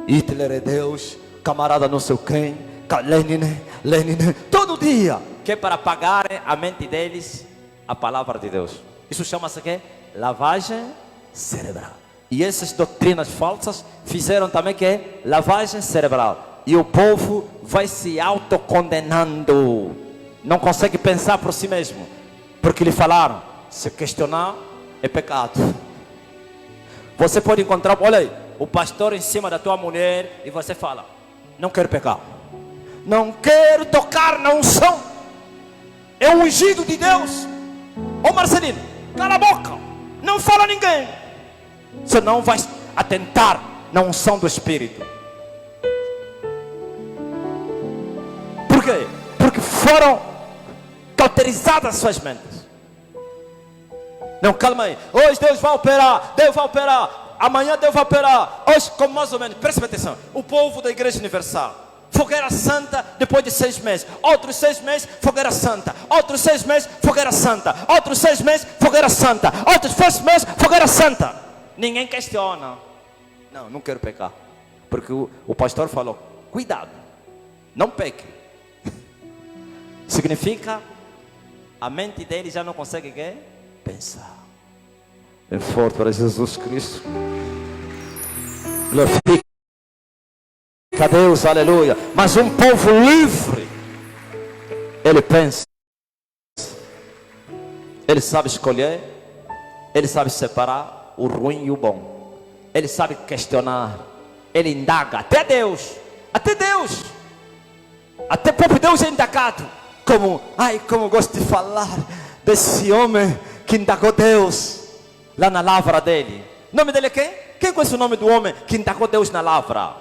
Hitler é Deus, camarada não sei quem, Lenin, todo dia. Que é para apagarem a mente deles a palavra de Deus. Isso chama-se que lavagem cerebral. E essas doutrinas falsas fizeram também que lavagem cerebral. E o povo vai se autocondenando. Não consegue pensar por si mesmo. Porque lhe falaram: se questionar é pecado. Você pode encontrar, olha aí, o pastor em cima da tua mulher e você fala: não quero pecar, não quero tocar na unção, é o ungido de Deus. Ô Marcelino, cala a boca, não fala a ninguém, senão vai atentar na unção do Espírito. Por quê? Porque foram cauterizadas as suas mentes. Não, calma aí. Hoje Deus vai operar, Deus vai operar. Amanhã Deus vai operar. Hoje, como mais ou menos, preste atenção. O povo da Igreja Universal, fogueira santa depois de 6 meses. Outros 6 meses, fogueira santa. Outros 6 meses, fogueira santa. Outros 6 meses, fogueira santa. Outros 6 meses, fogueira santa. Ninguém questiona. Não, não quero pecar. Porque o pastor falou, cuidado, não peque. Significa, a mente dele já não consegue pensar. É forte para Jesus Cristo. Glorifica a Deus, aleluia. Mas um povo livre, ele pensa, ele sabe escolher, ele sabe separar o ruim e o bom, ele sabe questionar, ele indaga até Deus, até o próprio Deus é indagado. Como gosto de falar desse homem que indagou Deus lá na lavra dele. O nome dele é quem? Quem conhece o nome do homem que indagou Deus na lavra?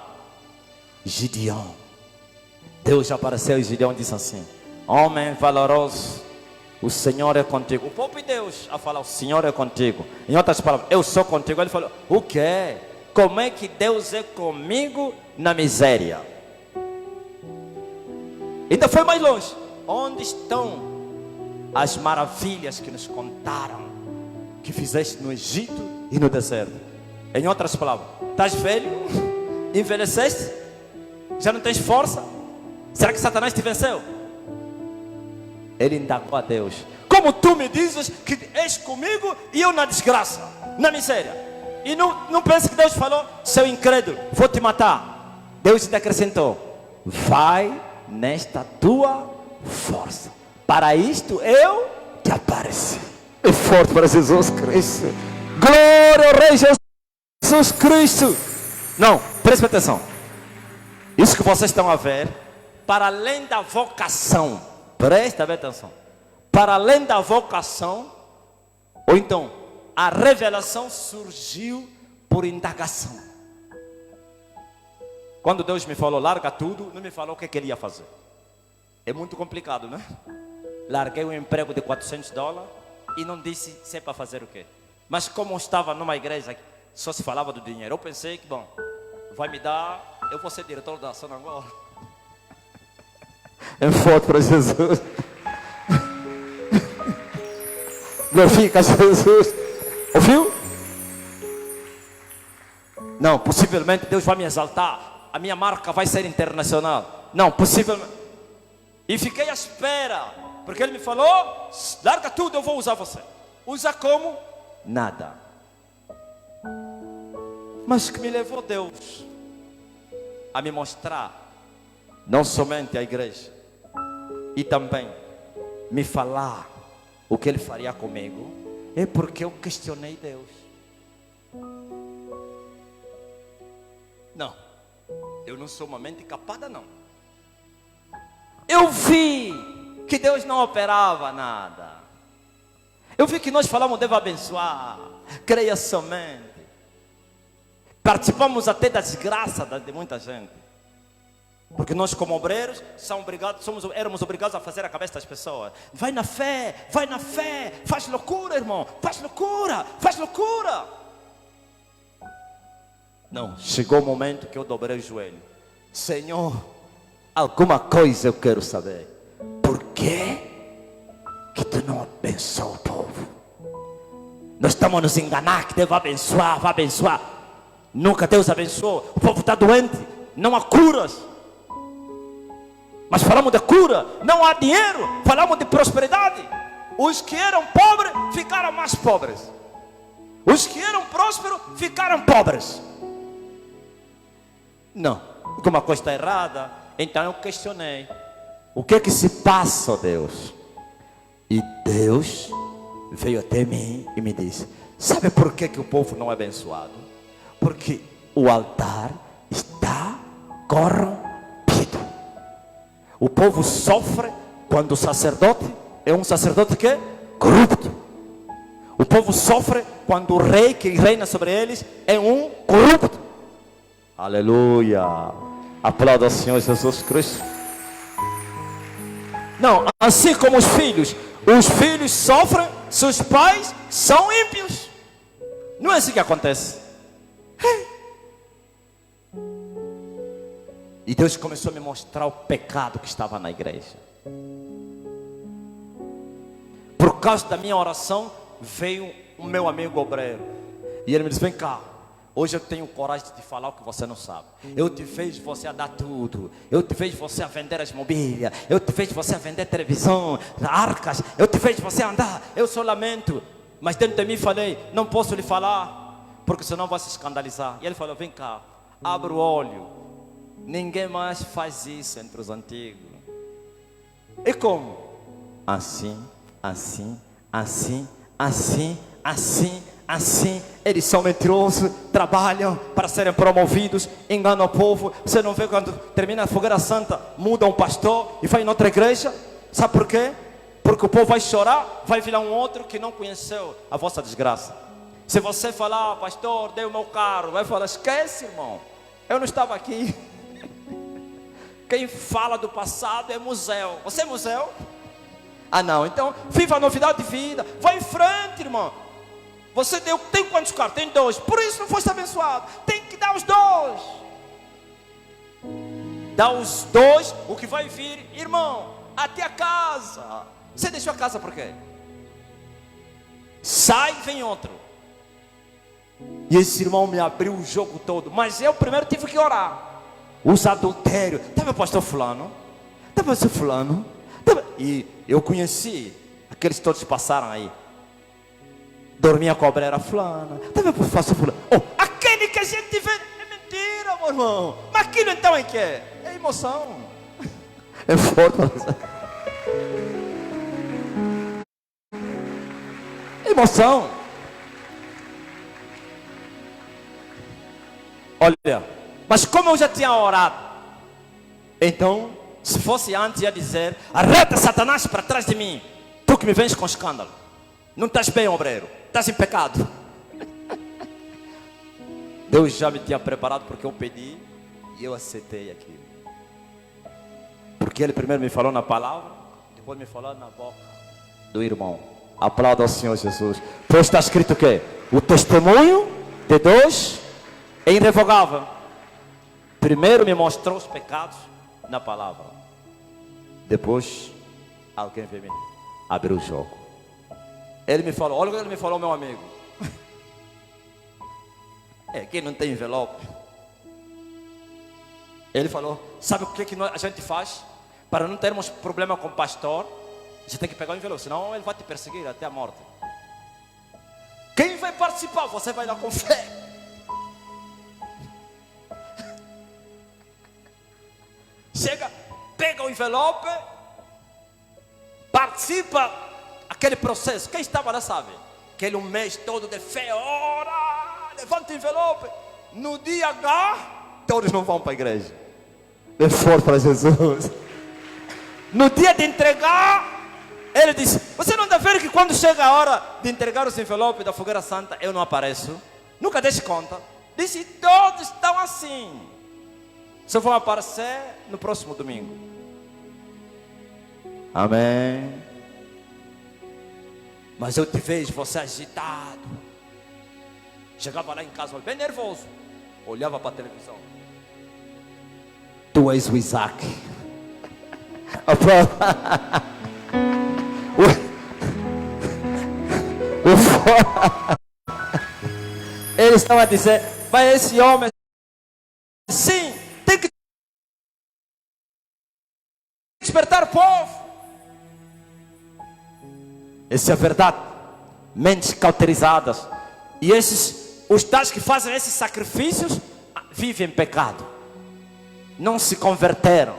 Gideão. Deus apareceu e Gideão disse assim: homem valoroso, o Senhor é contigo. O próprio Deus a falar, o Senhor é contigo. Em outras palavras, eu sou contigo. Ele falou, o quê? Como é que Deus é comigo na miséria? Ainda foi mais longe. Onde estão as maravilhas que nos contaram, que fizeste no Egito e no deserto? Em outras palavras, estás velho? Envelheceste? Já não tens força? Será que Satanás te venceu? Ele indagou a Deus: como tu me dizes que és comigo e eu na desgraça, na miséria? E não pense que Deus falou, seu incrédulo, vou te matar. Deus te acrescentou: vai nesta tua força, para isto eu te apareci. É forte para Jesus Cristo. Glória ao Rei Jesus Cristo. Não, preste atenção. Isso que vocês estão a ver, para além da vocação, preste atenção, para além da vocação, ou então a revelação surgiu por indagação. Quando Deus me falou larga tudo, não me falou o que ele ia fazer. É muito complicado, né? Larguei um emprego de $400 e não disse se é para fazer o quê. Mas como eu estava numa igreja que só se falava do dinheiro, eu pensei que, bom, vai me dar, eu vou ser diretor da ação agora. É forte para Jesus. Glorifica Jesus. Ouviu? Não, possivelmente Deus vai me exaltar. A minha marca vai ser internacional. Não, possivelmente. E fiquei à espera, porque ele me falou, larga tudo, eu vou usar você. Usa como? Nada. Mas que me levou Deus a me mostrar, não somente a igreja, e também me falar o que ele faria comigo, é porque eu questionei Deus. Não, eu não sou uma mente capada, não. Eu vi que Deus não operava nada. Eu vi que nós falamos, devo abençoar, creia somente. Participamos até da desgraça de muita gente. Porque nós como obreiros éramos obrigados a fazer a cabeça das pessoas. Vai na fé, faz loucura, irmão, faz loucura. Não, chegou o momento que eu dobrei o joelho. Senhor, alguma coisa eu quero saber. Por que tu não abençoa o povo? Nós estamos a nos enganar que Deus vai abençoar. Nunca Deus abençoou. O povo está doente, não há curas. Mas falamos de cura, não há dinheiro. Falamos de prosperidade. Os que eram pobres ficaram mais pobres. Os que eram prósperos ficaram pobres. Não, alguma coisa está errada. Então eu questionei: o que é que se passa, ó Deus? E Deus veio até mim e me disse: sabe por que o povo não é abençoado? Porque o altar está corrompido. O povo sofre quando o sacerdote é um sacerdote que é corrupto. O povo sofre quando o rei que reina sobre eles é um corrupto. Aleluia. Aplauda ao Senhor Jesus Cristo. Não, assim como os filhos sofrem se os pais são ímpios. Não é assim que acontece. E Deus começou a me mostrar o pecado que estava na igreja. Por causa da minha oração, veio o meu amigo obreiro. E ele me disse: vem cá, hoje eu tenho coragem de te falar o que você não sabe. Eu te vejo você a dar tudo. Eu te vejo você a vender as mobílias. Eu te vejo você a vender televisão, arcas. Eu te vejo você a andar. Eu só lamento. Mas dentro de mim falei: não posso lhe falar, porque senão vai se escandalizar. E ele falou: vem cá, abre o olho. Ninguém mais faz isso entre os antigos. E como? Assim, assim, assim, assim, assim, assim. Eles são mentirosos, trabalham para serem promovidos, enganam o povo. Você não vê quando termina a fogueira santa, muda um pastor e vai em outra igreja? Sabe por quê? Porque o povo vai chorar, vai virar um outro que não conheceu a vossa desgraça. Se você falar: pastor, dei o meu carro, vai falar: esquece, irmão, eu não estava aqui. Quem fala do passado é museu. Você é museu? Ah não, então viva a novidade de vida. Vai em frente, irmão. Você tem quantos carros? Tem 2. Por isso não foste abençoado. Tem que dar os 2. Dá os 2, o que vai vir, irmão, até a casa. Você deixou a casa por quê? Sai, vem outro. E esse irmão me abriu o jogo todo. Mas eu primeiro tive que orar. Os adultérios. Estava o pastor fulano. Estava o fulano. E eu conheci. Aqueles todos passaram aí. Dormia com a obreira fulana. Estava o pastor fulano. Oh, aquele que a gente vê. É mentira, meu irmão. Mas aquilo então é que é? É emoção. É forte. Emoção. Olha. Mas como eu já tinha orado, então, se fosse antes, ia dizer: arreta Satanás para trás de mim. Tu que me vens com escândalo. Não estás bem, obreiro. Estás em pecado. Deus já me tinha preparado, porque eu pedi e eu aceitei aquilo. Porque Ele primeiro me falou na palavra, depois me falou na boca do irmão. Aplauda ao Senhor Jesus. Pois está escrito o quê? O testemunho de Deus é irrevogável. Primeiro me mostrou os pecados na palavra. Depois, alguém veio me abrir o jogo. Ele me falou: olha o que ele me falou, meu amigo. Quem não tem envelope. Ele falou: sabe o que a gente faz? Para não termos problema com o pastor, você tem que pegar o envelope, senão ele vai te perseguir até a morte. Quem vai participar? Você vai lá com fé. Chega, pega o envelope, participa aquele processo. Quem estava lá sabe. Aquele mês todo de fé, ora, levanta o envelope. No dia H, todos não vão para a igreja. É forte para Jesus. No dia de entregar, ele disse: você não está vendo que quando chega a hora de entregar os envelopes da fogueira santa, eu não apareço? Nunca deixe conta. Disse: todos estão assim. Só vão aparecer no próximo domingo. Amém. Mas eu te vejo você agitado. Chegava lá em casa bem nervoso. Olhava para a televisão. Tu és o Isaac. Eles estão a dizer: vai esse homem. Sim, tem que despertar o povo. Essa é a verdade. Mentes cauterizadas. E os tais que fazem esses sacrifícios vivem em pecado. Não se converteram.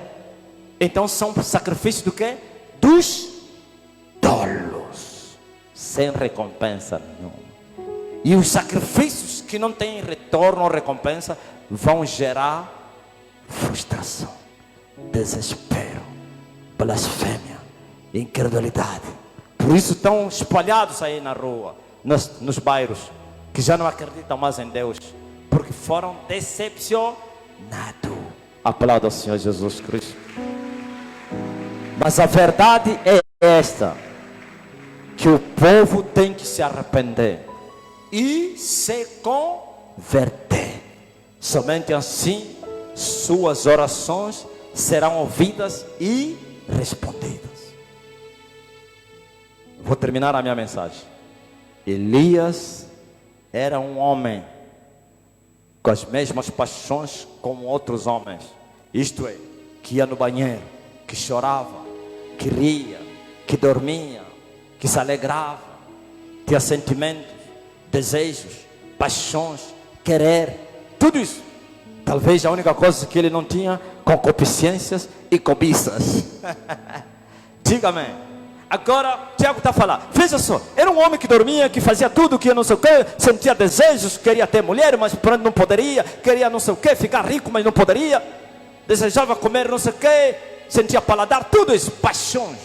Então são sacrifícios do quê? Dos tolos. Sem recompensa nenhuma. E os sacrifícios que não têm retorno ou recompensa vão gerar frustração, desespero, blasfêmia, incredulidade. Por isso estão espalhados aí na rua, nos bairros, que já não acreditam mais em Deus, porque foram decepcionados. Aplauda ao Senhor Jesus Cristo. Mas a verdade é esta: que o povo tem que se arrepender e se converter. Somente assim suas orações serão ouvidas e respondidas. Vou terminar a minha mensagem. Elias era um homem com as mesmas paixões como outros homens. Isto é, que ia no banheiro, que chorava, que ria, que dormia, que se alegrava, tinha sentimentos, desejos, paixões, querer, tudo isso. Talvez a única coisa que ele não tinha, concupiscências e cobiças. Diga-me. Agora, Tiago está falando, veja só, era um homem que dormia, que fazia tudo, que não sei o que, sentia desejos, queria ter mulher, mas não poderia, queria não sei o que, ficar rico, mas não poderia, desejava comer não sei o que, sentia paladar, tudo isso, paixões.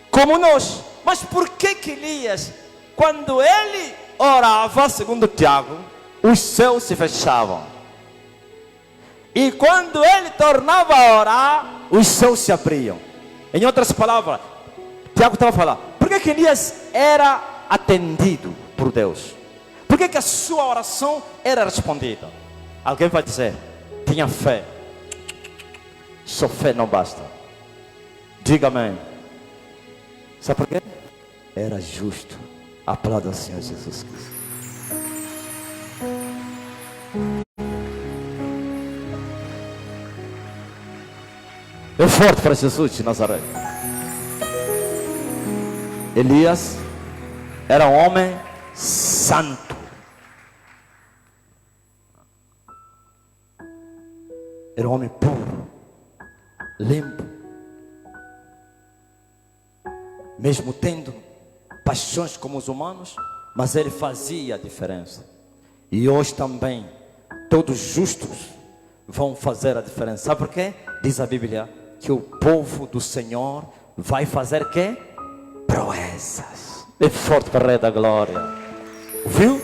Como nós. Mas por que Elias, quando ele orava, segundo Tiago, os céus se fechavam? E quando ele tornava a orar, os céus se abriam. Em outras palavras, Tiago estava falando, por que Elias era atendido por Deus? Por que a sua oração era respondida? Alguém vai dizer, tinha fé. Só fé não basta. Diga amém. Sabe por quê? Era justo. Aplauda o Senhor Jesus Cristo. É forte para Jesus de Nazaré. Elias era um homem santo. Era um homem puro, limpo. Mesmo tendo paixões como os humanos, mas ele fazia a diferença. E hoje também, todos justos vão fazer a diferença. Sabe por quê? Diz a Bíblia que o povo do Senhor vai fazer quê? Proezas. É forte para o Rei da Glória. Viu?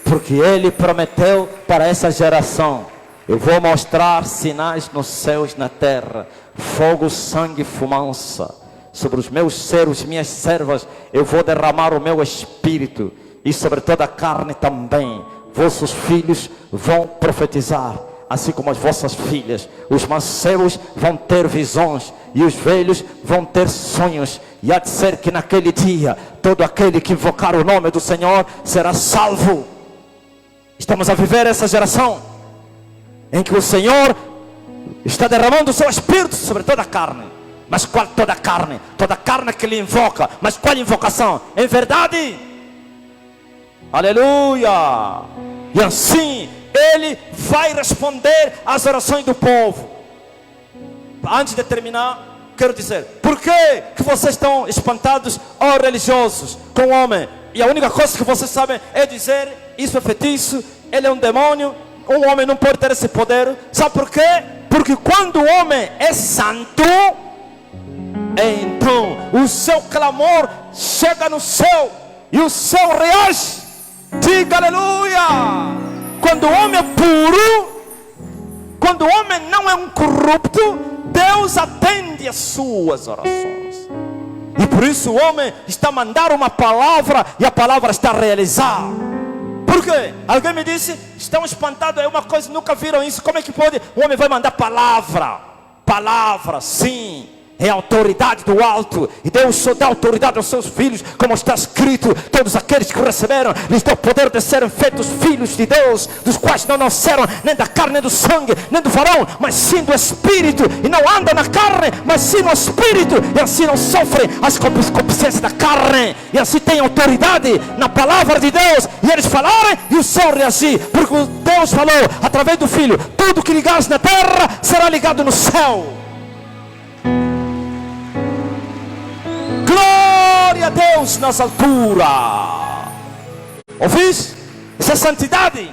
Porque ele prometeu para essa geração: eu vou mostrar sinais nos céus e na terra, fogo, sangue e fumaça. Sobre os meus servos, minhas servas, eu vou derramar o meu espírito, e sobre toda a carne também. Vossos filhos vão profetizar, assim como as vossas filhas. Os mancebos vão ter visões, e os velhos vão ter sonhos. E há de ser que naquele dia, todo aquele que invocar o nome do Senhor será salvo. Estamos a viver essa geração em que o Senhor está derramando o seu espírito sobre toda a carne. Mas qual toda a carne? Toda a carne que lhe invoca. Mas qual invocação? Em verdade. Aleluia. E assim ele vai responder às orações do povo. Antes de terminar, quero dizer, por que vocês estão espantados, ó religiosos, com o homem? E a única coisa que vocês sabem é dizer, isso é feitiço, ele é um demônio, um homem não pode ter esse poder. Sabe por quê? Porque quando o homem é santo, então o seu clamor chega no céu, e o céu reage. Diga aleluia. Quando o homem é puro, quando o homem não é um corrupto, Deus atende as suas orações. E por isso o homem está a mandar uma palavra, e a palavra está a realizar. Por quê? Alguém me disse, estão espantados, é uma coisa, nunca viram isso. Como é que pode? O homem vai mandar palavra. Palavra, sim. É a autoridade do alto. E Deus só dá autoridade aos seus filhos, como está escrito: todos aqueles que o receberam, lhes deu o poder de serem feitos filhos de Deus, dos quais não nasceram nem da carne, nem do sangue, nem do varão, mas sim do Espírito. E não andam na carne, mas sim no Espírito. E assim não sofrem as concupiscências da carne. E assim têm autoridade na palavra de Deus. E eles falarem e o céu reagir. Porque Deus falou através do Filho: tudo que ligares na terra será ligado no céu. Glória a Deus nas alturas. Ouvis? Essa é santidade.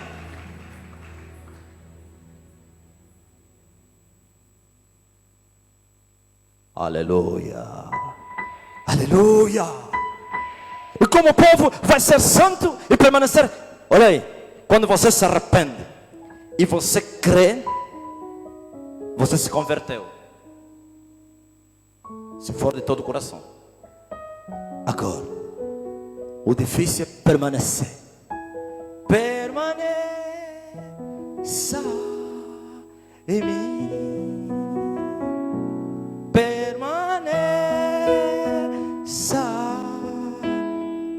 Aleluia. Aleluia. E como o povo vai ser santo e permanecer? Olha aí, quando você se arrepende e você crê, você se converteu. Se for de todo o coração. Agora, o difícil é permanecer. Permaneça em mim. Permaneça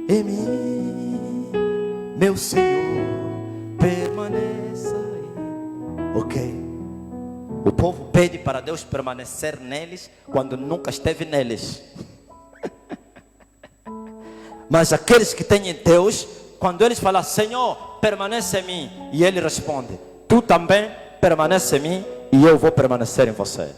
em mim, meu Senhor. Permaneça em mim. Ok. O povo pede para Deus permanecer neles quando nunca esteve neles. Mas aqueles que têm Deus, quando eles falam, Senhor, permanece em mim, e Ele responde, tu também permanece em mim e eu vou permanecer em você.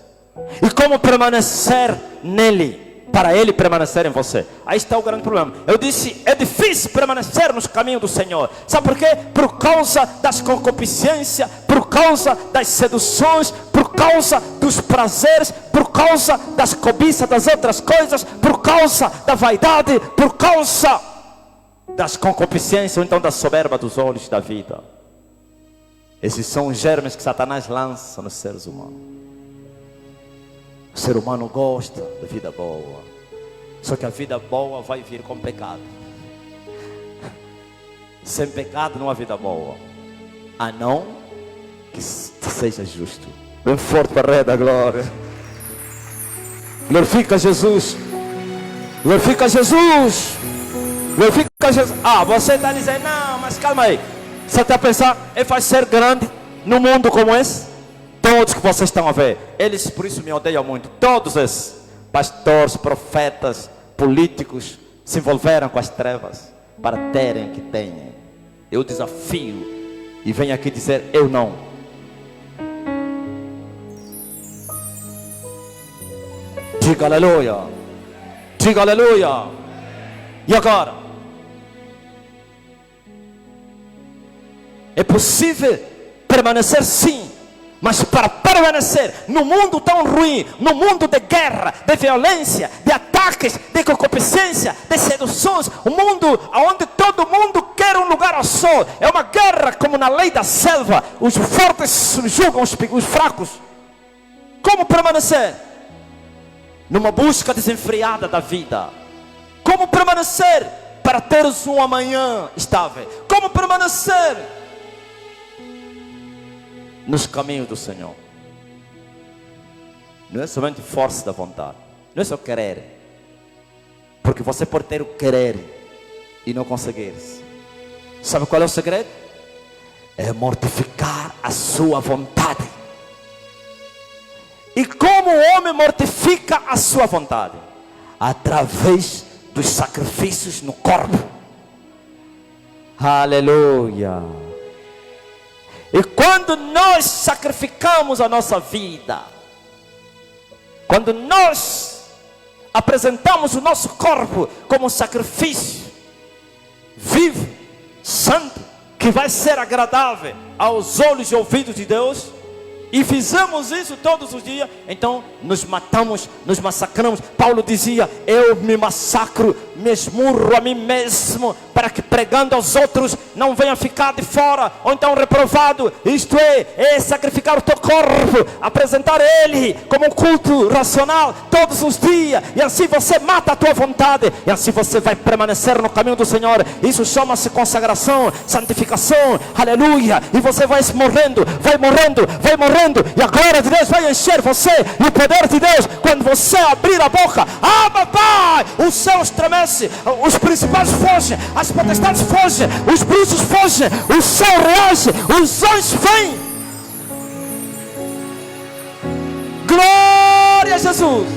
E como permanecer nele, para Ele permanecer em você? Aí está o grande problema. Eu disse, é difícil permanecer nos caminhos do Senhor. Sabe por quê? Por causa das concupiscências, por causa das seduções, por causa dos prazeres, por causa das cobiças das outras coisas, por causa da vaidade, por causa das concupiscências, ou então da soberba dos olhos da vida. Esses são os germes que Satanás lança nos seres humanos. O ser humano gosta da vida boa, só que a vida boa vai vir com pecado. Sem pecado não há vida boa, a não que seja justo. Bem forte para a rei da glória. Glorifica Jesus. Glorifica Jesus. Glorifica Jesus. Ah, você está dizendo, não, mas calma aí. Você está pensando, ele vai ser grande no mundo como esse? Todos que vocês estão a ver, eles por isso me odeiam muito. Todos esses pastores, profetas, políticos se envolveram com as trevas para terem o que têm. Eu desafio e venho aqui dizer, eu não. Diga aleluia. Diga aleluia. E agora? É possível permanecer sim. Mas para permanecer no mundo tão ruim, no mundo de guerra, de violência, de ataques, de concupiscência, de seduções, um mundo onde todo mundo quer um lugar ao sol, é uma guerra como na lei da selva, os fortes julgam os fracos. Como permanecer? Numa busca desenfreada da vida. Como permanecer para teres um amanhã estável? Como permanecer nos caminhos do Senhor? Não é somente força da vontade, não é só querer, porque você pode ter o querer e não conseguir. Sabe qual é o segredo? É mortificar a sua vontade. E como o homem mortifica a sua vontade? Através dos sacrifícios no corpo. Aleluia. E quando nós sacrificamos a nossa vida, quando nós apresentamos o nosso corpo como sacrifício vivo, santo, que vai ser agradável aos olhos e ouvidos de Deus, e fizemos isso todos os dias, então nos matamos, nos massacramos. Paulo dizia, eu me massacro, me esmurro a mim mesmo, para que pregando aos outros não venha ficar de fora, ou então reprovado. Isto é sacrificar o teu corpo, apresentar ele como um culto racional todos os dias, e assim você mata a tua vontade, e assim você vai permanecer no caminho do Senhor. Isso chama-se consagração, santificação, aleluia. E você vai morrendo, vai morrendo, vai morrendo, e a glória de Deus vai encher você, e o poder de Deus, quando você abrir a boca, Pai, os céus estremecem, os principais fogem, as potestades fogem, os bruxos fogem, o céu reage, os anjos vêm. Glória a Jesus.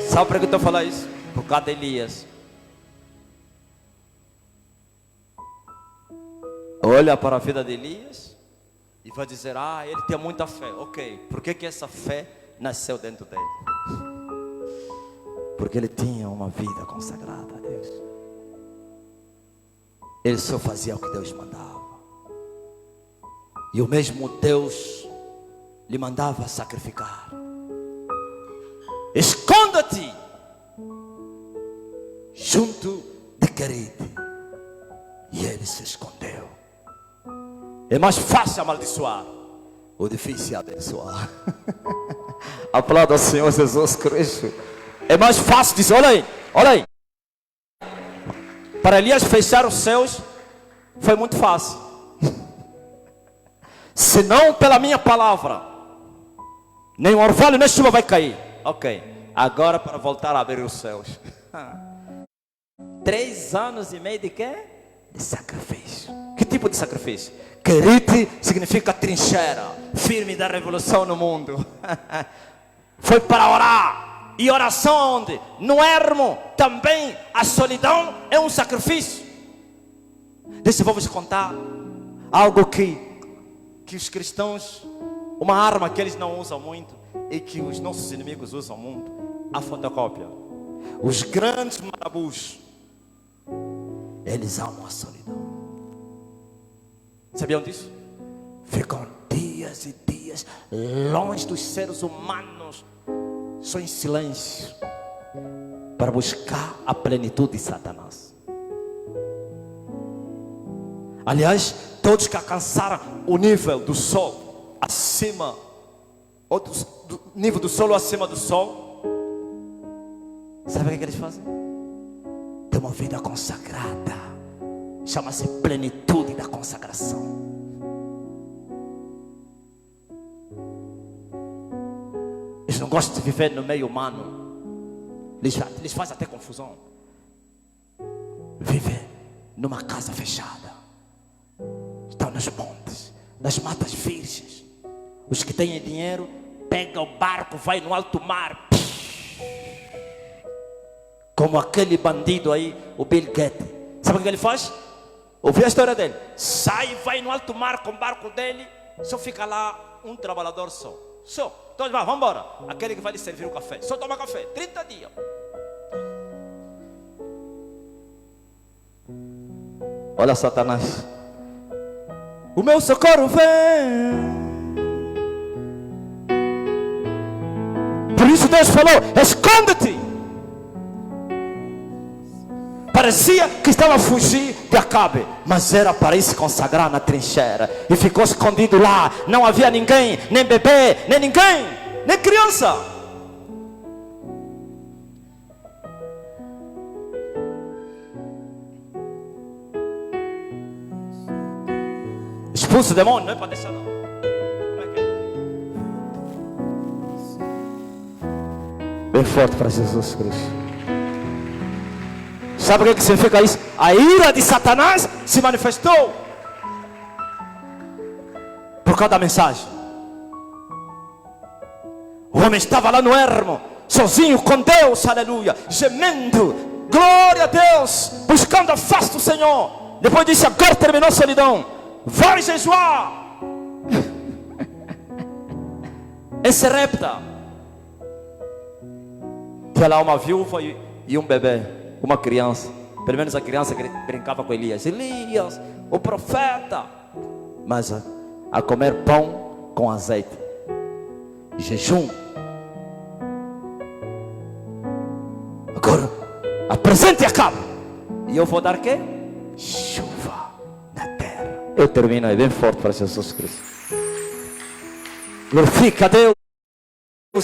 Sabe por que eu estou falando isso? Por causa de Elias. Olha para a vida de Elias e vai dizer, ele tinha muita fé. Ok, por que essa fé nasceu dentro dele? Porque ele tinha uma vida consagrada a Deus. Ele só fazia o que Deus mandava. E o mesmo Deus lhe mandava sacrificar. Esconda-te junto de Querite. E ele se escondeu. É mais fácil amaldiçoar O difícil é abençoar. Aplauda ao Senhor Jesus Cristo. É mais fácil dizer, olha aí, olha aí. Para Elias fechar os céus foi muito fácil. Se não pela minha palavra, nem o orvalho nem chuva vai cair. Ok, agora para voltar a abrir os céus. 3 anos e meio de quê? De sacrifício. Que tipo de sacrifício? Querite significa trincheira, firme da revolução no mundo. Foi para orar. E oração onde? No ermo. Também a solidão é um sacrifício. Deixa eu vos contar algo que os cristãos, uma arma que eles não usam muito e que os nossos inimigos usam muito, a fotocópia. Os grandes marabus, eles amam a solidão. Sabiam disso? Ficam dias e dias longe dos seres humanos, só em silêncio, para buscar a plenitude de Satanás. Aliás, todos que alcançaram o nível do sol acima, ou do nível do sol ou acima do sol, sabe o que eles fazem? Tem uma vida consagrada, chama-se plenitude da consagração. Eles não gostam de viver no meio humano, eles fazem até confusão. Viver numa casa fechada, estão nos montes, nas matas virgens. Os que têm dinheiro pegam o barco, vai no alto mar, como aquele bandido aí, o Bill Gates. Sabe o que ele faz? Ouvi a história dele. Sai, vai no alto mar com o barco dele, só fica lá um trabalhador só. Então vamos embora. Aquele que vai lhe servir o café, só toma café, 30 dias. Olha Satanás. O meu socorro vem. Por isso Deus falou, esconde-te. Parecia que estava a fugir de Acabe, mas era para ir se consagrar na trincheira. E ficou escondido lá. Não havia ninguém, nem bebê, nem ninguém, nem criança. Expulsa o demônio, não é para deixar não. Como é que é? Bem forte para Jesus Cristo. Sabe o que significa isso? A ira de Satanás se manifestou por causa da mensagem. O homem estava lá no ermo, sozinho com Deus, aleluia, gemendo, glória a Deus, buscando a face do Senhor. Depois disse, agora terminou a solidão, vai jejuar. Esse repta tinha lá uma viúva e um bebê. Uma criança, pelo menos a criança brincava com Elias, o profeta, mas a comer pão com azeite, jejum. Agora apresente a cabo, e eu vou dar quê? Chuva na terra. Eu termino aí bem forte para Jesus Cristo. Glorifica a Deus,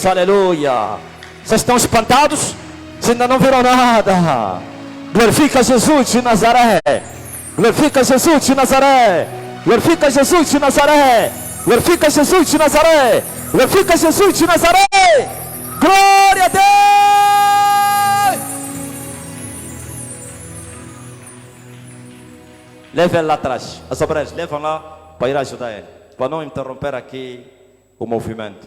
aleluia. Vocês estão espantados? Você ainda não viram nada. Glorifica Jesus de Nazaré. Glorifica Jesus de Nazaré. Glorifica Jesus de Nazaré. Glorifica Jesus de Nazaré. Glorifica Jesus de Nazaré. Glória a Deus. Leve ele lá atrás. As obreiras levam lá para ir ajudar ele, para não interromper aqui o movimento.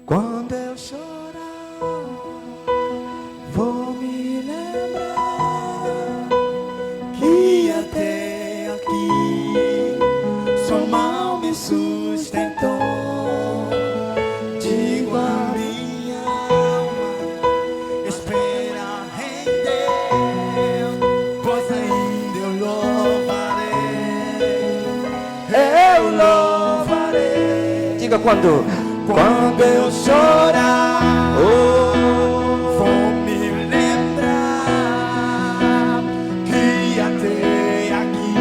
Quando eu choro, vou me lembrar que até aqui sua mão me sustentou. Digo a minha alma, espera em Deus, pois ainda eu louvarei. Diga quando eu chorar, vou me lembrar que até aqui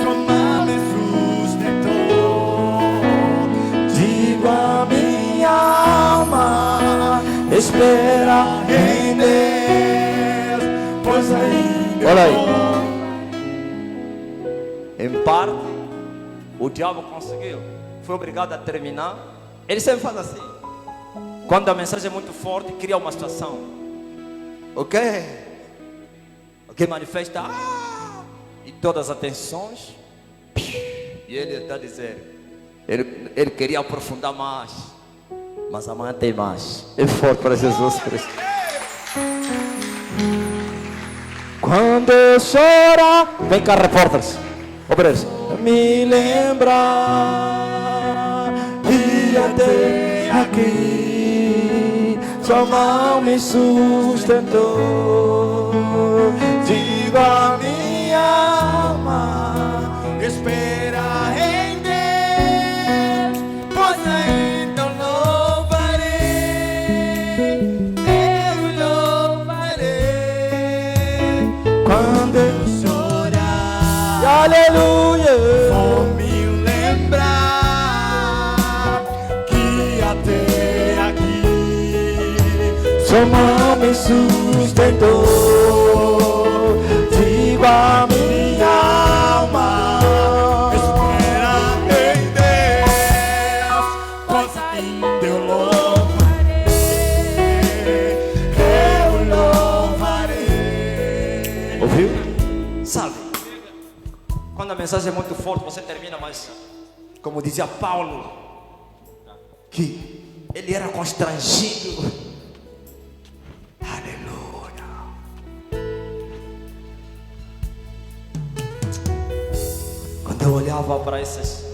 sua mão me pois ainda Olha aí. Em parte, o diabo conseguiu. Foi obrigado a terminar. Ele sempre faz assim. Quando a mensagem é muito forte, cria uma situação. Ok? Ok, manifesta. E todas as atenções. E ele está dizendo. Ele queria aprofundar mais. Mas amanhã tem mais. É forte para Jesus Cristo. Quando eu chorar. Vem cá, repórteres. Obreiros. Me lembrar. E até aqui. Sua mão me sustentou. Digo a minha alma. Espera em Deus. Pois ainda eu louvarei. Eu louvarei. Quando eu chorar. Aleluia. vou me lembrar que até aqui Sua mão me sustentou. Digo a minha alma. espera em Deus, pois ainda eu louvarei. Ouviu? Sabe? Quando a mensagem é muito forte, você termina, mas como dizia Paulo, que ele era constrangido. Aleluia. Quando eu olhava para essas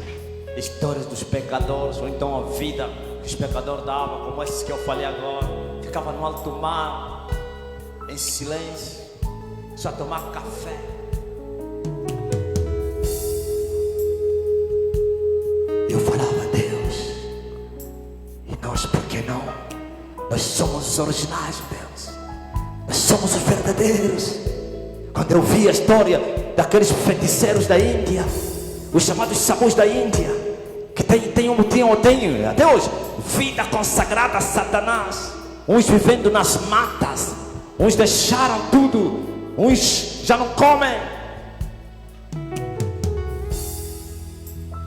histórias dos pecadores, ou então a vida que os pecadores davam, como esses que eu falei agora, ficava no alto mar, em silêncio, só tomar café. Eu falava, Deus, e nós por que não? Nós somos os originais, Deus. Nós somos os verdadeiros. Quando eu vi a história daqueles feiticeiros da Índia, os chamados samus da Índia, que tinham até hoje vida consagrada a Satanás. Uns vivendo nas matas, uns deixaram tudo, uns já não comem.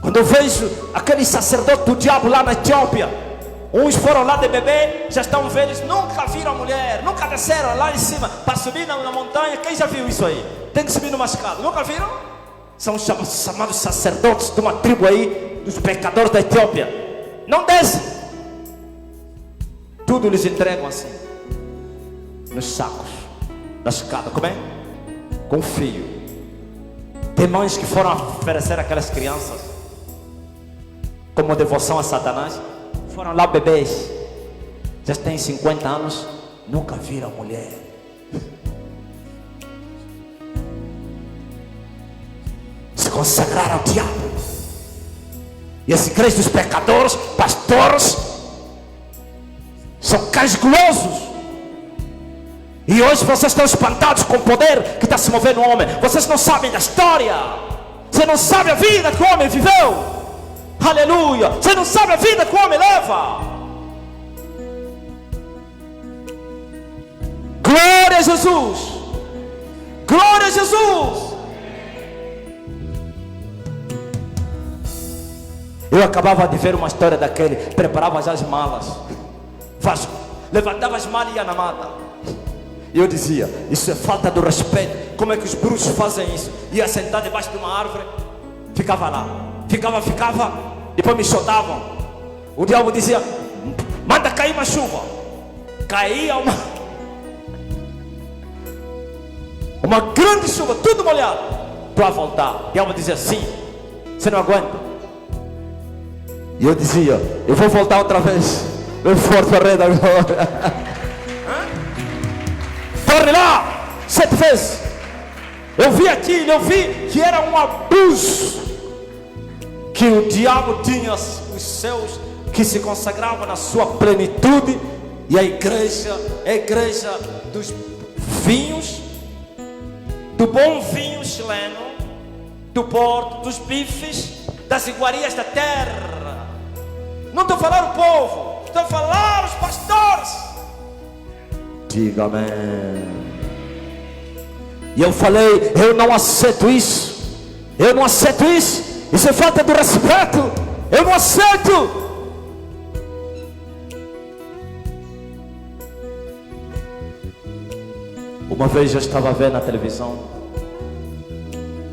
Quando eu vejo aquele sacerdote do diabo lá na Etiópia, uns foram lá de bebê, já estão velhos, nunca viram a mulher, nunca desceram lá em cima para subir na montanha. Quem já viu isso aí? Tem que subir numa escada, nunca viram? São os chamados sacerdotes de uma tribo aí, dos pecadores da Etiópia. Não descem, tudo eles entregam assim, nos sacos, na escada. Como é? Com fio. Tem mães que foram oferecer aquelas crianças como devoção a Satanás, foram lá bebês, já têm 50 anos, nunca viram mulher. Se consagraram ao diabo. E as igrejas dos pecadores, pastores, são cães gulosos. E hoje vocês estão espantados com o poder que está se movendo no homem. Vocês não sabem da história. Você não sabe a vida que o homem viveu. Aleluia. Você não sabe a vida que o homem leva. Glória a Jesus. Glória a Jesus. Eu acabava de ver uma história daquele. Preparava já as malas, levantava as malas e ia na mata. E eu dizia, isso é falta de respeito. Como é que os bruxos fazem isso? Ia sentar debaixo de uma árvore, ficava lá, ficava, depois me soltavam. O diabo dizia, manda cair uma chuva. Caía uma grande chuva, tudo molhado. Para voltar, o diabo dizia, sim, você não aguenta. E eu dizia, eu vou voltar outra vez. Bem forte para a rede agora. Torne lá 7 vezes. Eu vi aquilo, eu vi que era um abuso, que o diabo tinha os seus que se consagravam na sua plenitude. E a igreja é a igreja dos vinhos, do bom vinho chileno, do porto, dos bifes, das iguarias da terra. Não estou a falar o povo, estou a falar os pastores. Diga amém. E eu falei, eu não aceito isso. Eu não aceito isso. Isso é falta de respeito. Eu não aceito. Uma vez eu estava vendo na televisão,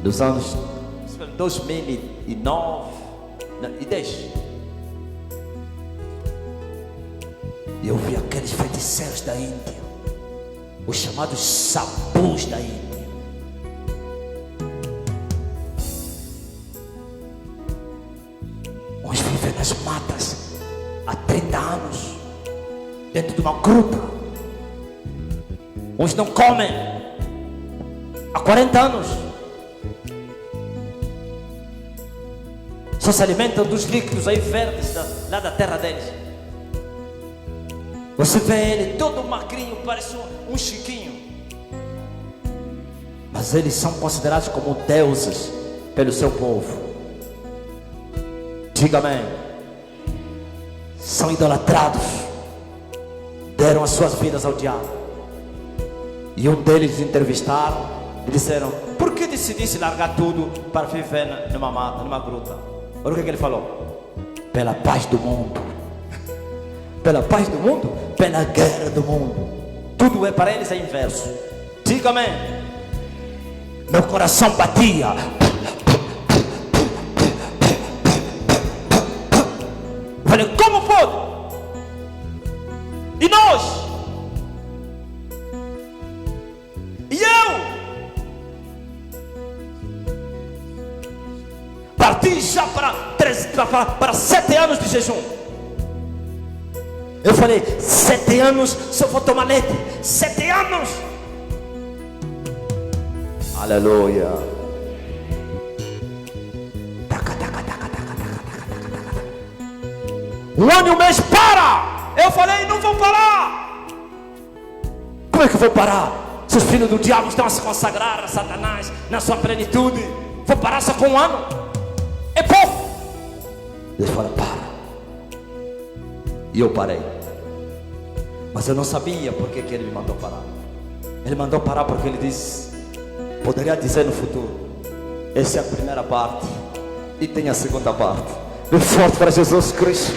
dos anos 2009 e 10. E eu vi aqueles feiticeiros da Índia, os chamados sabus da Índia. Uns vivem nas matas há 30 anos, dentro de uma gruta. Uns não comem há 40 anos. Só se alimentam dos líquidos aí verdes lá da terra deles. Você vê ele todo magrinho, parece um chiquinho. Mas eles são considerados como deuses pelo seu povo. Diga amém. São idolatrados. Deram as suas vidas ao diabo. E um deles entrevistaram e disseram: por que decidisse largar tudo para viver numa mata, numa gruta? Olha o que ele falou: pela paz do mundo. Pela paz do mundo? Pela guerra do mundo. Tudo para eles é inverso. Diga amém. Meu coração batia. Falei: como pode? E nós? E eu? Parti já para 7 anos de jejum. Eu falei: 7 anos só vou tomar leite. 7 anos. Aleluia. Um ano e um mês, para! Eu falei: não vou parar. Como é que eu vou parar? Se os filhos do diabo estão a se consagrar a Satanás na sua plenitude, vou parar só com um ano? É pouco. Deus fala: para. E eu parei. Mas eu não sabia por que ele me mandou parar. Ele mandou parar porque ele disse, poderia dizer no futuro: essa é a primeira parte e tem a segunda parte. Bem forte para Jesus Cristo.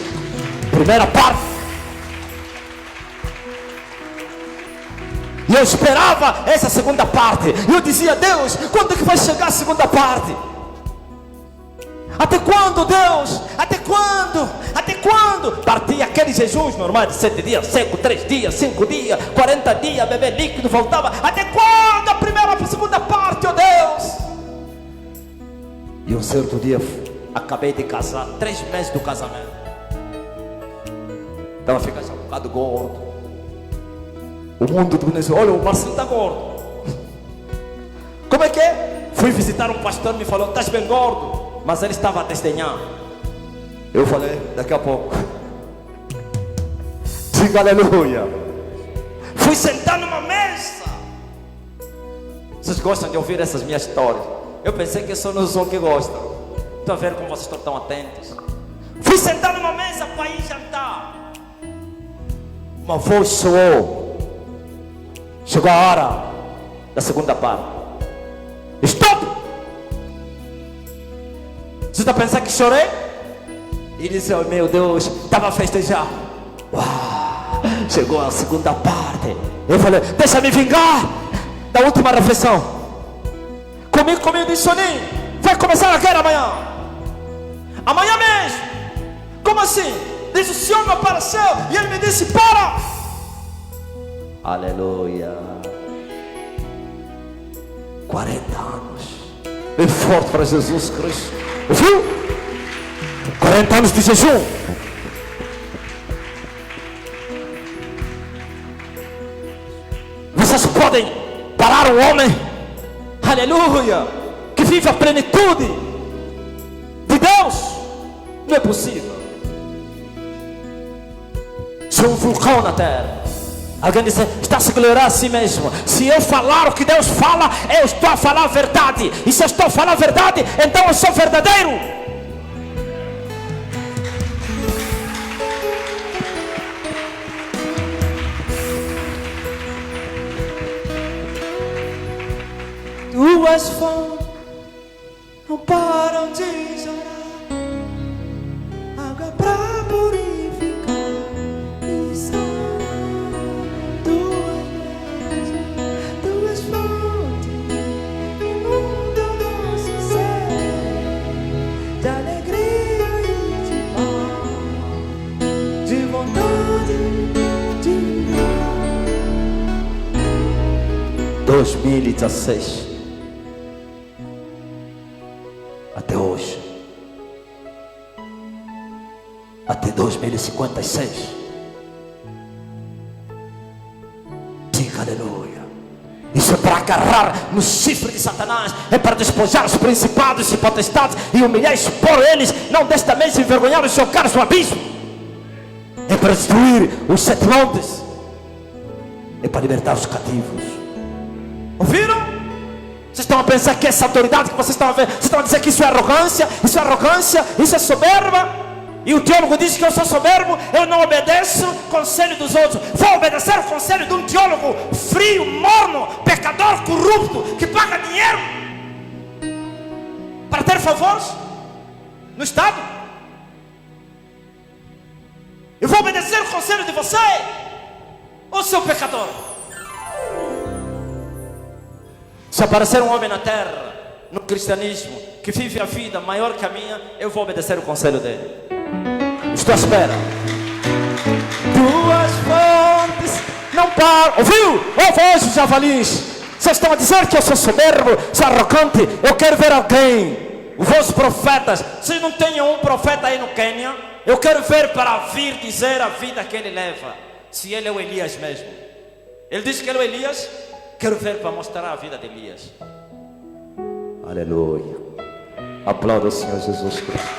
Primeira parte. E eu esperava essa segunda parte. E eu dizia: Deus, quando é que vai chegar a segunda parte? Até quando, Deus? Até quando? Até quando? Partia aqueles jejuns normais de 7 dias, seco, 3 dias, 5 dias, 40 dias, beber líquido, voltava. Até quando a primeira e a segunda parte, ó Deus? E um certo dia, acabei de casar, 3 meses do casamento. Estava ficando um bocado gordo. O mundo do disse: olha, o Marcelo está gordo. Como é que é? Fui visitar um pastor e me falou: estás bem gordo. Mas ele estava a desdenhar. Eu falei: daqui a pouco. Diga aleluia. Fui sentar numa mesa. Vocês gostam de ouvir essas minhas histórias? Eu pensei que só nos que gostam. Estou a ver como vocês estão tão atentos. Fui sentar numa mesa para ir jantar. Uma voz soou. Chegou a hora da segunda parte. Stop! Você está pensando que chorei? E disse: oh, meu Deus, estava a festejar. Uau, chegou a segunda parte. Eu falei: deixa-me vingar da última refeição. Comigo, disse: Soninho, vai começar a guerra amanhã. Amanhã mesmo. Como assim? Diz: o Senhor me apareceu e ele me disse: para. Aleluia. 40 anos. Bem forte para Jesus Cristo. Viu? 40 anos de jejum. Vocês podem parar um homem, aleluia, que vive a plenitude de Deus? Não é possível. Sou um vulcão na terra. Alguém disse: está a se gloriar a si mesmo. Se eu falar o que Deus fala, eu estou a falar a verdade. E se eu estou a falar a verdade, então eu sou verdadeiro. Tuas fontes não param de chorar, água pra purificar e sarar. Tuas fontes inundam nosso ser de alegria e de paz, de vontade de dar. 2016 até hoje, até 2056. Diga aleluia. Isso é para agarrar no chifre de Satanás, é para despojar os principados e potestades e humilhar e expor eles, não desta vez envergonhar e chocar o abismo. É para destruir os 7 montes, é para libertar os cativos. Ouviram? Vocês estão a pensar que essa autoridade que vocês estão a ver, vocês estão a dizer que isso é arrogância, isso é soberba. E o teólogo diz que eu sou soberbo, eu não obedeço o conselho dos outros. Vou obedecer o conselho de um teólogo frio, morno, pecador, corrupto, que paga dinheiro para ter favores no Estado? Eu vou obedecer o conselho de você, ô seu pecador? Se aparecer um homem na terra, no cristianismo, que vive a vida maior que a minha, eu vou obedecer o conselho dele. Estou à espera. Tuas fontes não param. Ouviu? Ouve hoje, javalis. Vocês estão a dizer que eu sou soberbo, sou arrogante. Eu quero ver alguém. Os vossos profetas. Vocês não têm um profeta aí no Quênia? Eu quero ver para vir dizer a vida que ele leva. Se ele é o Elias mesmo. Ele diz que ele é o Elias. Quero ver para mostrar a vida de Elias. Aleluia. Aplauda o Senhor Jesus Cristo.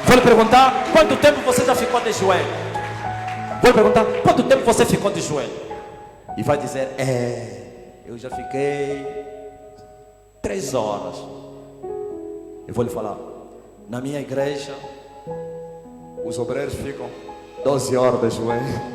Vou lhe perguntar, quanto tempo você já ficou de joelho? Vou lhe perguntar, quanto tempo você ficou de joelho? E vai dizer, eu já fiquei 3 horas. Eu vou lhe falar, na minha igreja, os obreiros ficam 12 horas de joelho.